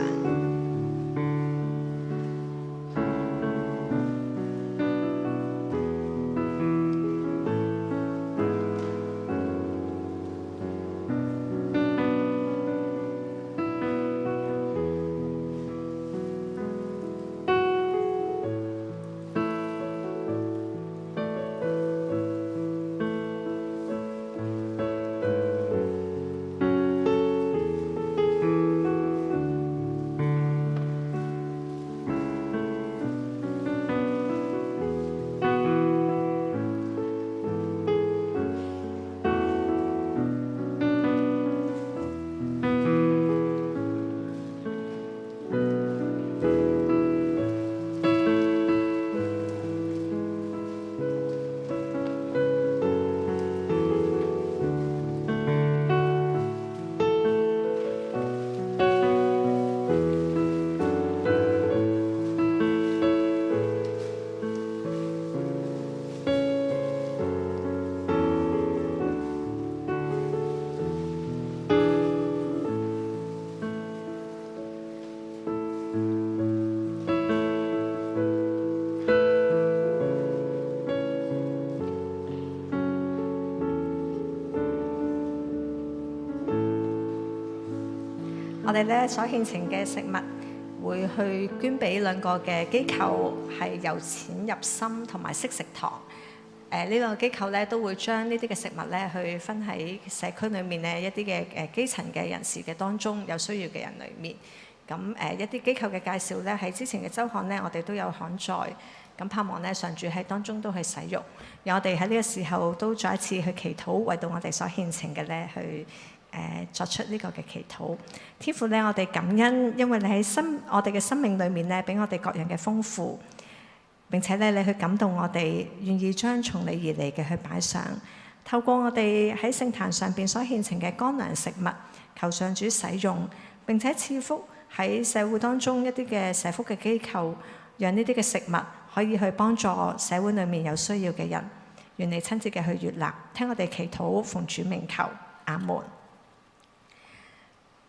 哋咧所獻呈嘅食物會去捐俾兩個嘅機構，係由淺入深同埋惜食堂。呢兩個機構咧都會將呢啲嘅食物咧去分喺社區裏面咧一啲嘅基層嘅人士嘅當中有需要嘅人裏面。咁一啲機構嘅介紹咧喺之前嘅週刊咧我哋都有刊載。咁盼望咧上主喺當中都去使用，讓我哋喺呢個時候都再一次去祈禱，為到我哋所獻呈嘅咧去作出呢個嘅祈禱。天父咧，我哋感恩，因為你喺我哋嘅生命裏面咧，俾我哋各樣嘅豐富。並且咧，你去感動我哋，願意將從你而嚟嘅去擺上，透過我哋喺聖壇上邊所獻呈嘅乾糧食物，求上主使用，並且賜福喺社會當中一啲嘅社福嘅機構，讓呢啲嘅食物可以去幫助社會裏面有需要嘅人。願你親自嘅去悅納，聽我哋祈禱，奉主名求，阿門。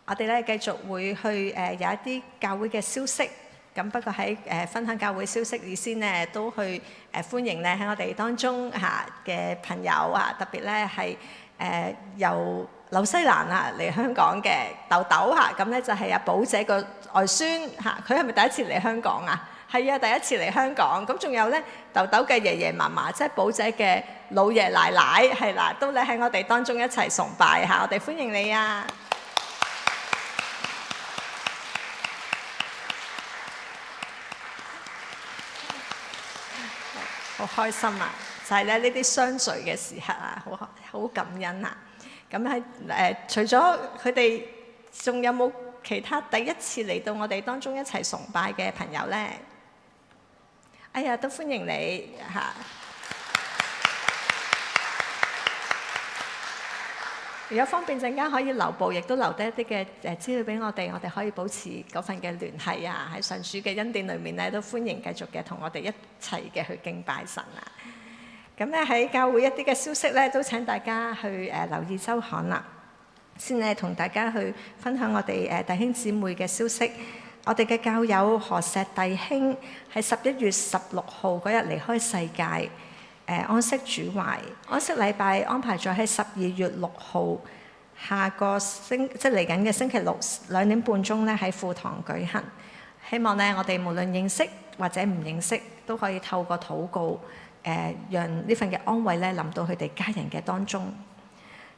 我哋咧繼續會去有一啲教會嘅消息。咁不過喺分享教會消息以先呢，都去歡迎咧喺我哋當中嘅朋友特別咧係由紐西蘭嚟香港嘅豆豆咁咧就係阿寶姐個外孫佢係咪第一次嚟香港啊？係啊，第一次嚟香港。咁仲有咧豆豆嘅爺爺嫲嫲，即係寶姐嘅老爺奶奶係啦，都咧喺我哋當中一齊崇拜我哋歡迎你啊！好開心啊！就係咧呢啲相聚嘅時刻好感恩啊！咁喺除咗佢哋，仲有冇其他第一次嚟到我哋當中一齊崇拜嘅朋友呢？哎呀，都歡迎你如果方便陣間可以留步，亦都留低一啲嘅資料俾我哋可以保持嗰份嘅聯繫喺上主嘅恩典裏面咧，都歡迎繼續嘅同我哋一齊嘅去敬拜神咁咧喺教會一啲嘅消息咧，都請大家去留意週刊啦。先咧同大家去分享我哋弟兄姊妹嘅消息。我哋嘅教友何石弟兄喺11月16號嗰日離開世界。安息主懷，安息禮拜安排咗喺12月6號，下個即係嚟緊嘅星期六2點半鐘咧喺父堂舉行。希望咧我哋無論認識或者唔認識，都可以透過禱告，讓呢份嘅安慰咧臨到佢哋家人嘅當中。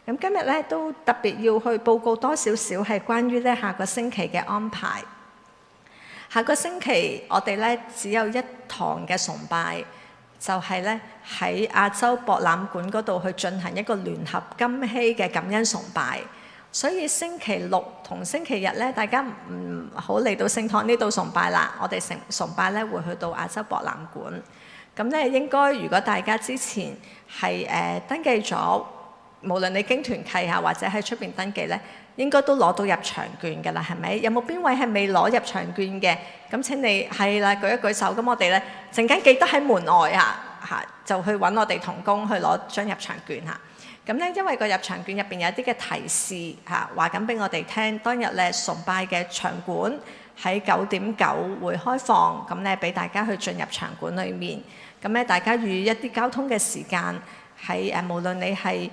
咁今日咧都特別要去報告多少少係關於咧下個星期嘅安排。下個星期我哋咧只有一堂嘅崇拜。就係咧喺亞洲博覽館嗰度去進行一個聯合金禧嘅感恩崇拜，所以星期六同星期日咧，大家唔好嚟到聖堂呢度崇拜啦。我哋崇拜咧會去到亞洲博覽館。咁咧應該如果大家之前係登記咗，無論你經團契或者喺出邊登記咧，應該都攞到入場券㗎啦，係咪？有冇邊位係未攞入場券嘅？咁請你係啦，舉一舉手。咁我哋咧陣間記得喺門外就去揾我哋同工去攞張入場券咁咧，因為個入場券入邊有啲嘅提示話緊俾我哋聽，當日咧崇拜嘅場館喺9點9會開放，咁咧俾大家去進入場館裏面。咁咧大家預一啲交通嘅時間，喺無論你係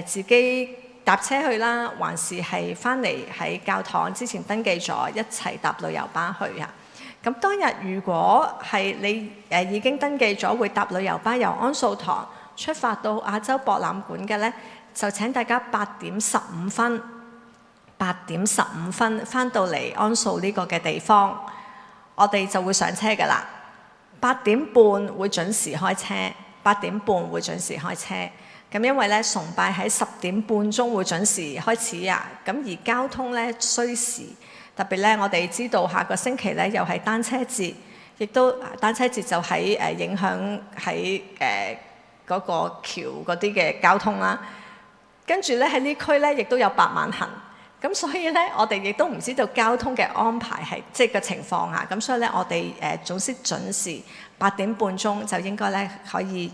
自己搭車去啦，還是係翻嚟喺教堂之前登記咗一齊搭旅遊巴去咁當日如果係你已經登記咗會搭旅遊巴由安素堂出發到亞洲博覽館嘅呢，就請大家8點15分翻到嚟安素呢個嘅地方，我哋就會上車㗎啦。8點半會準時開車，8點半會準時開車。咁因為咧崇拜喺10點半鐘會準時開始咁而交通咧需時。特別咧，我哋知道下個星期咧又係單車節，亦都單車節就喺影響喺嗰個橋嗰啲嘅交通啦。跟住咧喺呢區咧亦都有8萬行，咁所以咧我哋亦都唔知道交通嘅安排係即係個情況咁所以咧我哋總之準時8點半鐘就應該咧可以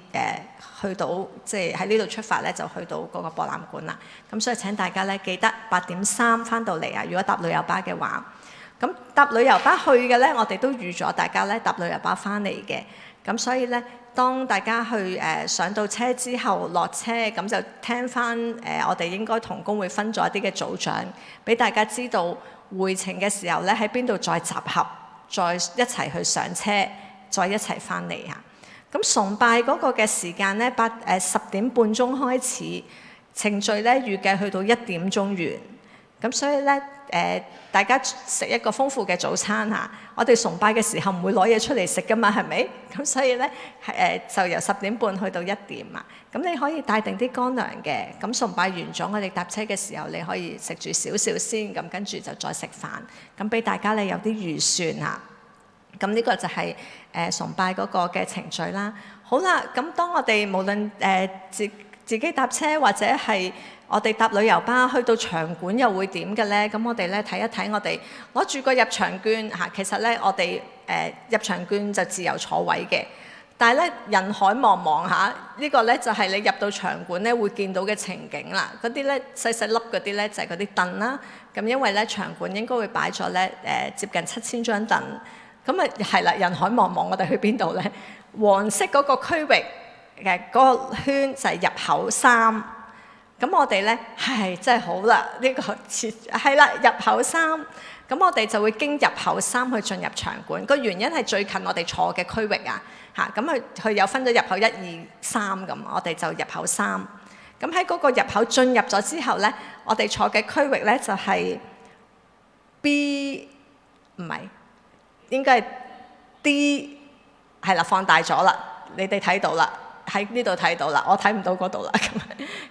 去到即係喺呢度出發咧，就去到嗰個博覽館啦。咁所以請大家咧記得8點3翻到嚟如果搭旅遊巴嘅話，咁搭旅遊巴去嘅咧，我哋都預咗大家咧搭旅遊巴翻嚟嘅。咁所以咧，當大家去上到車之後落車，咁就聽翻我哋應該同工會分咗一啲嘅組長，俾大家知道回程嘅時候咧喺邊度再集合，再一齊去上車，再一齊翻嚟嚇。咁崇拜嗰個嘅時間咧10點半鐘開始，程序咧預計去到1點鐘完。咁所以咧大家食一個豐富嘅早餐嚇。我哋崇拜嘅時候唔會攞嘢出嚟食噶嘛，係咪？咁所以咧就由10點半去到1點啊。咁你可以帶定啲乾糧嘅。咁崇拜完咗，我哋搭車嘅時候，你可以食住少少先，咁跟住就再食飯。咁俾大家咧有啲預算嚇。咁呢個就係崇拜嗰個嘅程序啦。好啦，咁當我哋無論自己搭車或者係我哋搭旅遊巴去到場館又會點嘅咧？咁我哋咧睇一睇，我哋攞住個入場券嚇。其實咧我哋入場券就自由坐位嘅，但係咧人海茫茫嚇，呢個咧就係你入到場館咧會見到嘅情景啦。嗰啲咧細細粒嗰啲咧就係嗰啲凳啦。咁因為咧場館應該會擺咗咧接近7000張凳。咁啊係啦，人海茫茫，我哋去邊度咧？黃色嗰個區域嘅嗰個圈就係入口3。咁我哋咧係真係好啦，呢個係啦入口3。咁我哋就會經入口3去進入場館。個原因係最近我哋坐嘅區域啊嚇。咁佢有分咗入口1、2、3咁，我哋就入口3。咁喺嗰個入口進入咗之後咧，我哋坐嘅區域咧就係 B， 唔係。應該係 D， 係啦，放大咗啦，你哋睇到啦，喺呢度睇到啦，我睇唔到嗰度啦。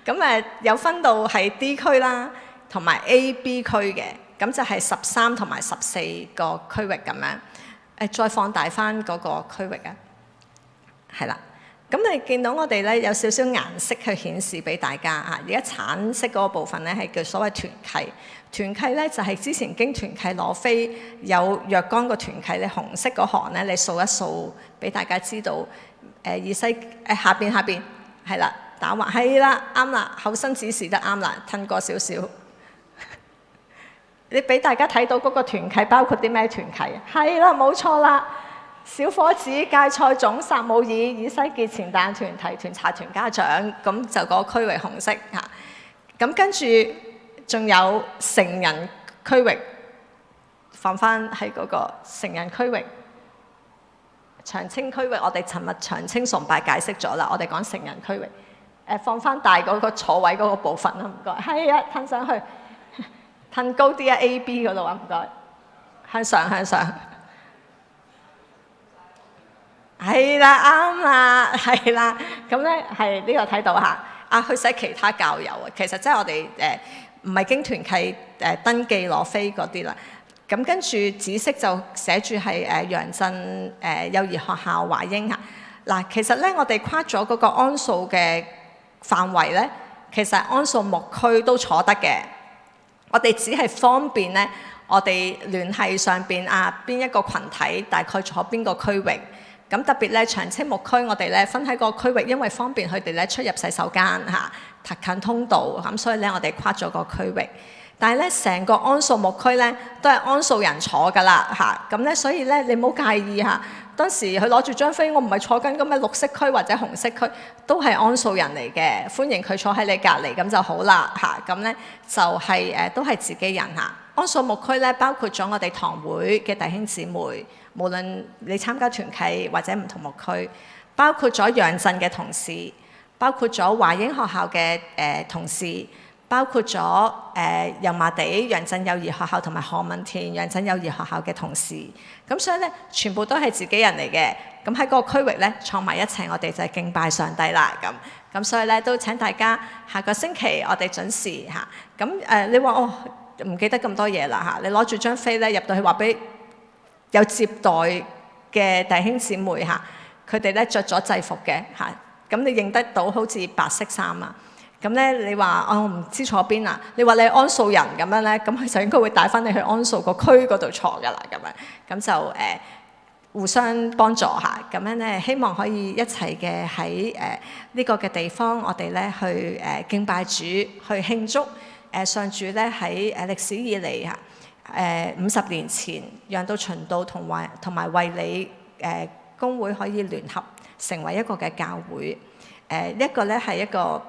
咁有分到係 D 區啦，同埋 A、B 區嘅，咁就係13同埋14個區域咁樣。再放大翻嗰個區域啊，係啦。咁你見到我哋咧有少少顏色去顯示俾大家嚇。而家橙色嗰個部分咧係叫所謂團契。團契咧就係之前經團契攞飛有若干個團契，你紅色嗰行咧你數一數俾大家知道。以西下邊係啦，打橫係啦，啱啦，口身指示得啱啦，褪過少少。你俾大家睇到嗰個團契包括啲咩團契？係啦，冇錯啦。小伙子、芥菜種、撒母耳、以西結前誕團、提團、查團家長，咁就嗰個區域紅色嚇。咁跟住仲有成人區域，放翻喺嗰個成人區域。長青區域，我哋尋日長青崇拜解釋咗啦，我哋講成人區域。放翻大嗰個坐位嗰個部分啦，唔該。係啊，褪上去，褪高啲啊 ，A、B 嗰度啊，唔該。向上。係啦，啱啦，係啦，咁咧係呢個睇到嚇。去寫其他教友啊，其實即係我哋唔係經團契登記攞飛嗰啲啦。咁跟住紫色就寫住係楊震幼兒學校華英嚇。嗱，其實咧我哋跨咗嗰個安數嘅範圍咧，其實安數牧區都坐得嘅。我哋只係方便咧，我哋聯繫上邊邊一個群體大概坐邊個區域。咁特別咧，長青牧區我哋咧分喺個區域，因為方便佢哋咧出入洗手間嚇，近通道，咁所以咧我哋跨咗個區域。但係咧，成個安數牧區咧都係安數人坐㗎啦嚇，咁咧所以咧你唔好介意嚇。當時佢攞住張飛，我唔係坐緊咁嘅綠色區或者紅色區，都係安數人嚟嘅，歡迎佢坐喺你隔離咁就好啦嚇。咁咧就係都係自己人嚇。安數牧區咧包括咗我哋堂會嘅弟兄姊妹。無論你參加團契或者唔同牧區，包括咗楊震嘅同事，包括咗華英學校嘅同事，包括咗油麻地楊震幼兒學校同埋何文田楊震幼兒學校嘅同事。咁所以咧，全部都係自己人嚟嘅。咁喺嗰個區域咧，坐埋一齊，我哋就係敬拜上帝啦。咁所以咧，都請大家下個星期我哋準時嚇。咁你話唔記得咁多嘢啦嚇，你攞住張飛咧入到去話俾有接待嘅弟兄姊妹嚇，佢哋咧着咗制服嘅嚇，咁你認得到好似白色衫啊。咁咧你話我唔知坐邊啊？你話你係安數人咁樣咧，咁佢就應該會帶翻你去安數個區嗰度坐噶啦，咁就互相幫助下，咁樣咧希望可以一齊嘅喺呢個嘅地方，我哋咧去敬拜主，去慶祝上主咧喺歷史以嚟嚇。50年前，讓到循道同埋衛理公會可以聯合成為一個嘅教會。一個咧係一個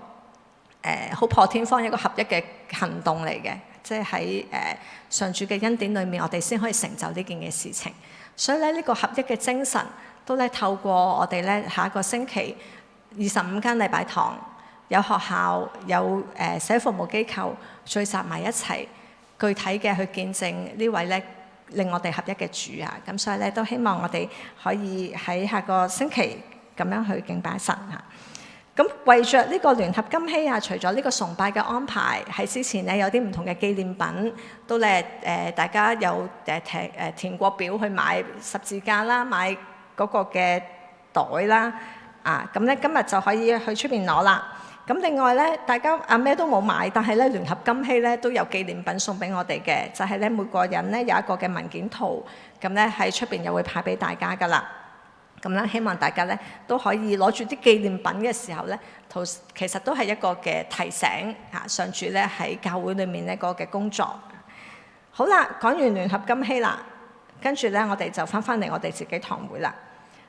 好破天荒一個合一嘅行動嚟嘅，即係喺上主嘅恩典裏面，我哋先可以成就呢件嘅事情。所以咧，呢個合一嘅精神都咧透過我哋咧下一個星期25間禮拜堂，有學校有社服務機構聚集埋一齊，具體嘅去見證呢位咧令我哋合一嘅主啊！咁所以咧都希望我哋可以喺下個星期咁樣去敬拜神啊！咁為着呢個聯合金禧啊，除咗呢個崇拜嘅安排，喺之前咧有啲唔同嘅紀念品，都咧大家有填過表去買十字架啦，買嗰個嘅袋啦，咁咧今日就可以去出邊攞啦。咁另外咧，大家咩都冇買，但係咧聯合金禧咧都有紀念品送俾我哋嘅，就係咧每個人咧有一個嘅文件圖，咁咧喺出邊又會派俾大家噶啦。咁咧，希望大家咧都可以攞住啲紀念品嘅時候咧，其實都係一個嘅提醒嚇，上主咧喺教會裏面呢個嘅工作。好啦，講完聯合金禧啦，跟住咧我哋就翻嚟我哋自己堂會啦。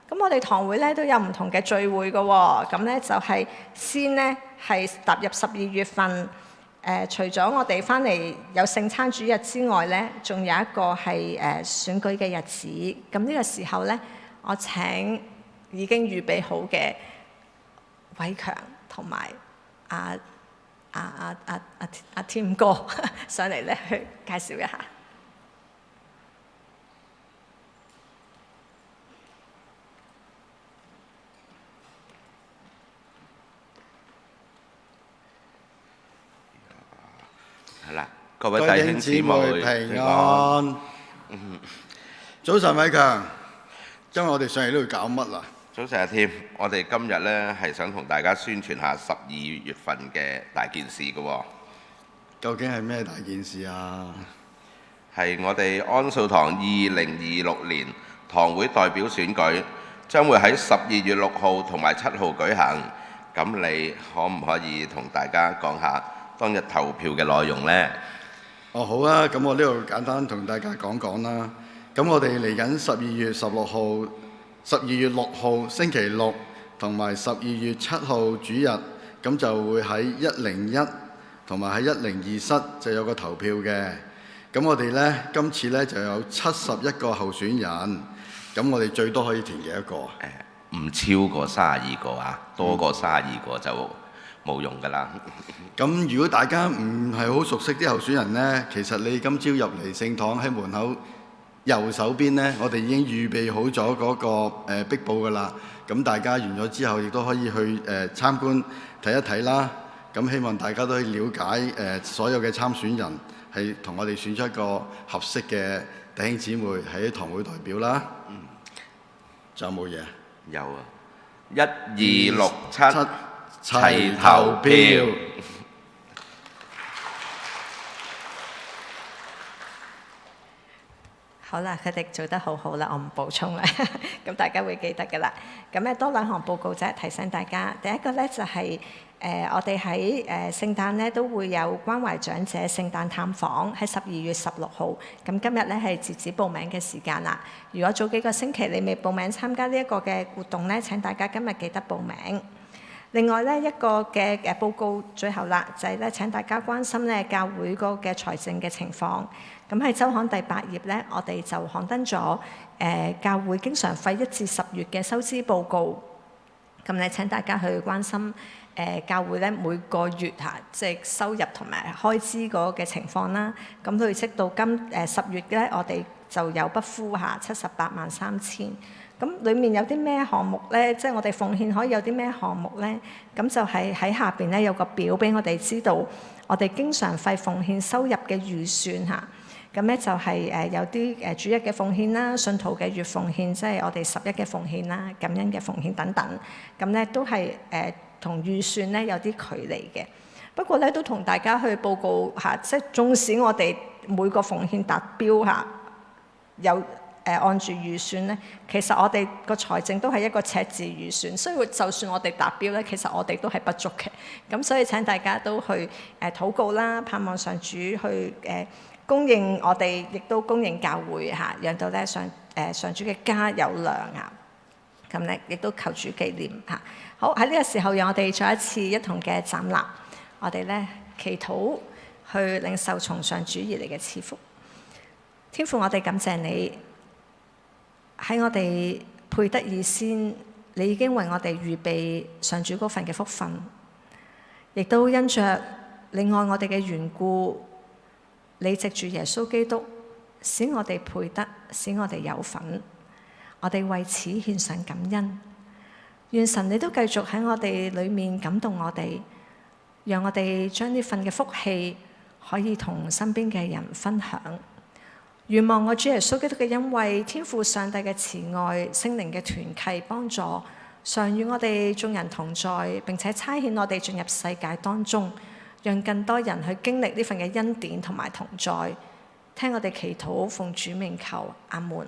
咁我哋堂會咧都有唔同嘅聚會嘅喎，咁咧就係先咧係踏入12月份，除咗我哋翻嚟有聖餐主日之外咧，仲有一個係選舉嘅日子。咁呢個時候咧，我請已經預備好嘅偉強同埋阿添哥上嚟咧去介紹一下。係啦，各位弟兄姊妹平安。早晨，偉強。今日我哋上嚟呢度搞乜啊？早晨阿添，我哋今日呢係想同大家宣傳下12月份嘅大件事嘅喎。究竟係咩大件事啊？係我哋安素堂2026年堂會代表選舉，將會喺12月6號同埋7號舉行。咁你可唔可以同大家講下當日投票嘅內容呢？好啊，咁我呢度簡單同大家講講啦。咁我哋嚟緊12月16號、12月6號星期六同埋12月7號主日，咁就會喺101同埋喺102室就有個投票嘅。咁我哋呢，今次呢就有71個候選人，咁我哋最多可以填幾多個？唔超過32個啊，多過32個就冇用㗎啦。咁如果大家唔係好熟悉啲候選人呢，其實你今朝入嚟聖堂喺門口右手邊呢，我哋已經預備好咗嗰個壁報㗎啦。咁大家完咗之後，亦都可以去參觀睇一睇啦。咁希望大家都可以了解所有嘅參選人係同我哋選出一個合適嘅弟兄姊妹喺堂會代表啦。仲有冇嘢？有啊，1267齊投票。好啦，佢哋做得好好啦，我唔補充啦，咁大家會記得㗎啦。咁咧多兩項報告啫，提醒大家。第一個咧就係我哋喺聖誕咧都會有關懷長者聖誕探訪，喺12月16號。咁今日咧係截止報名嘅時間啦。如果早幾個星期你未報名參加呢一個嘅活動咧，請大家今日記得報名。另外咧一個嘅報告最後啦，就係咧請大家關心咧教會嗰個嘅財政嘅情況。咁喺週刊第8頁咧，我哋就刊登咗教會經常費1至10月嘅收支報告。咁咧請大家去關心教會咧每個月即係收入同埋開支嗰個嘅情況啦。咁累積到10月咧，我哋就有不敷783000。咁裡面有啲咩項目咧？即係我哋奉獻可以有啲咩項目咧？咁就係喺下邊咧有個表俾我哋知道，我哋經常費奉獻收入嘅預算嚇。咁咧就係有啲主日嘅奉獻啦、信徒嘅月奉獻，即係我哋11嘅奉獻啦、感恩嘅奉獻等等。咁咧都係同預算咧有啲距離嘅。不過咧都同大家去報告嚇，即係縱使我哋每個奉獻達標嚇，有按住預算咧，其實我哋個財政都係一個赤字預算，所以就算我哋達標咧，其實我哋都係不足嘅。咁所以請大家都去禱告啦，盼望上主去供應我哋，亦都供應教會嚇，讓到咧上主嘅家有糧啊！咁咧亦都求主紀念嚇。好，喺呢個時候，讓我哋再一次一同嘅站立，我哋咧祈禱去領受從上主而嚟嘅賜福。天父，我哋感謝你，喺我哋配得以先，你已經為我哋預備上主嗰份嘅福分，亦都因着你愛我哋嘅緣故，你藉住耶穌基督使我哋配得，使我哋有份。我哋為此獻上感恩。願神你都繼續喺我哋裏面感動我哋，讓我哋將呢份嘅福氣可以同身邊嘅人分享。願望我主耶穌基督嘅恩惠、天父上帝嘅慈愛、聖靈嘅團契幫助，常與我哋眾人同在，並且差遣我哋進入世界當中，讓更多人去經歷呢份嘅恩典同埋同在。聽我哋祈禱，奉主名求，阿門。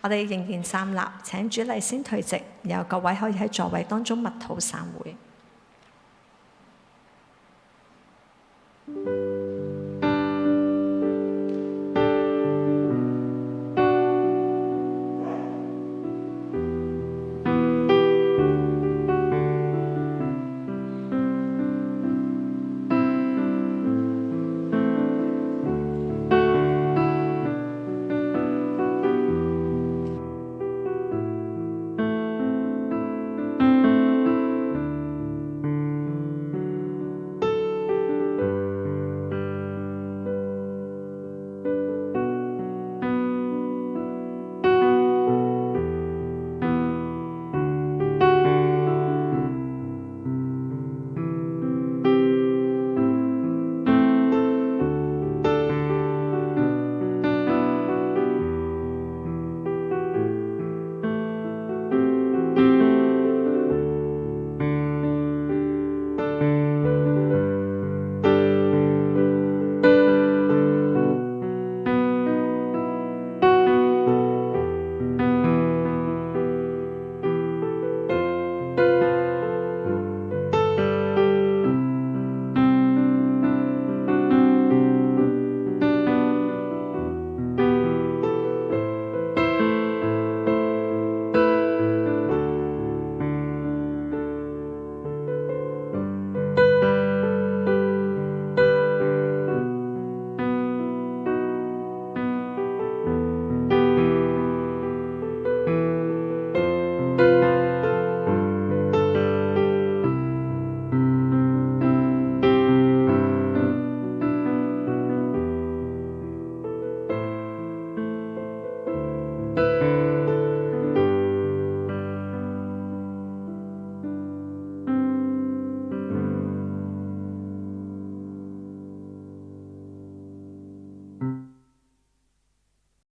我哋仍然站立，請主禮先退席，然後各位可以喺座位當中默禱散會。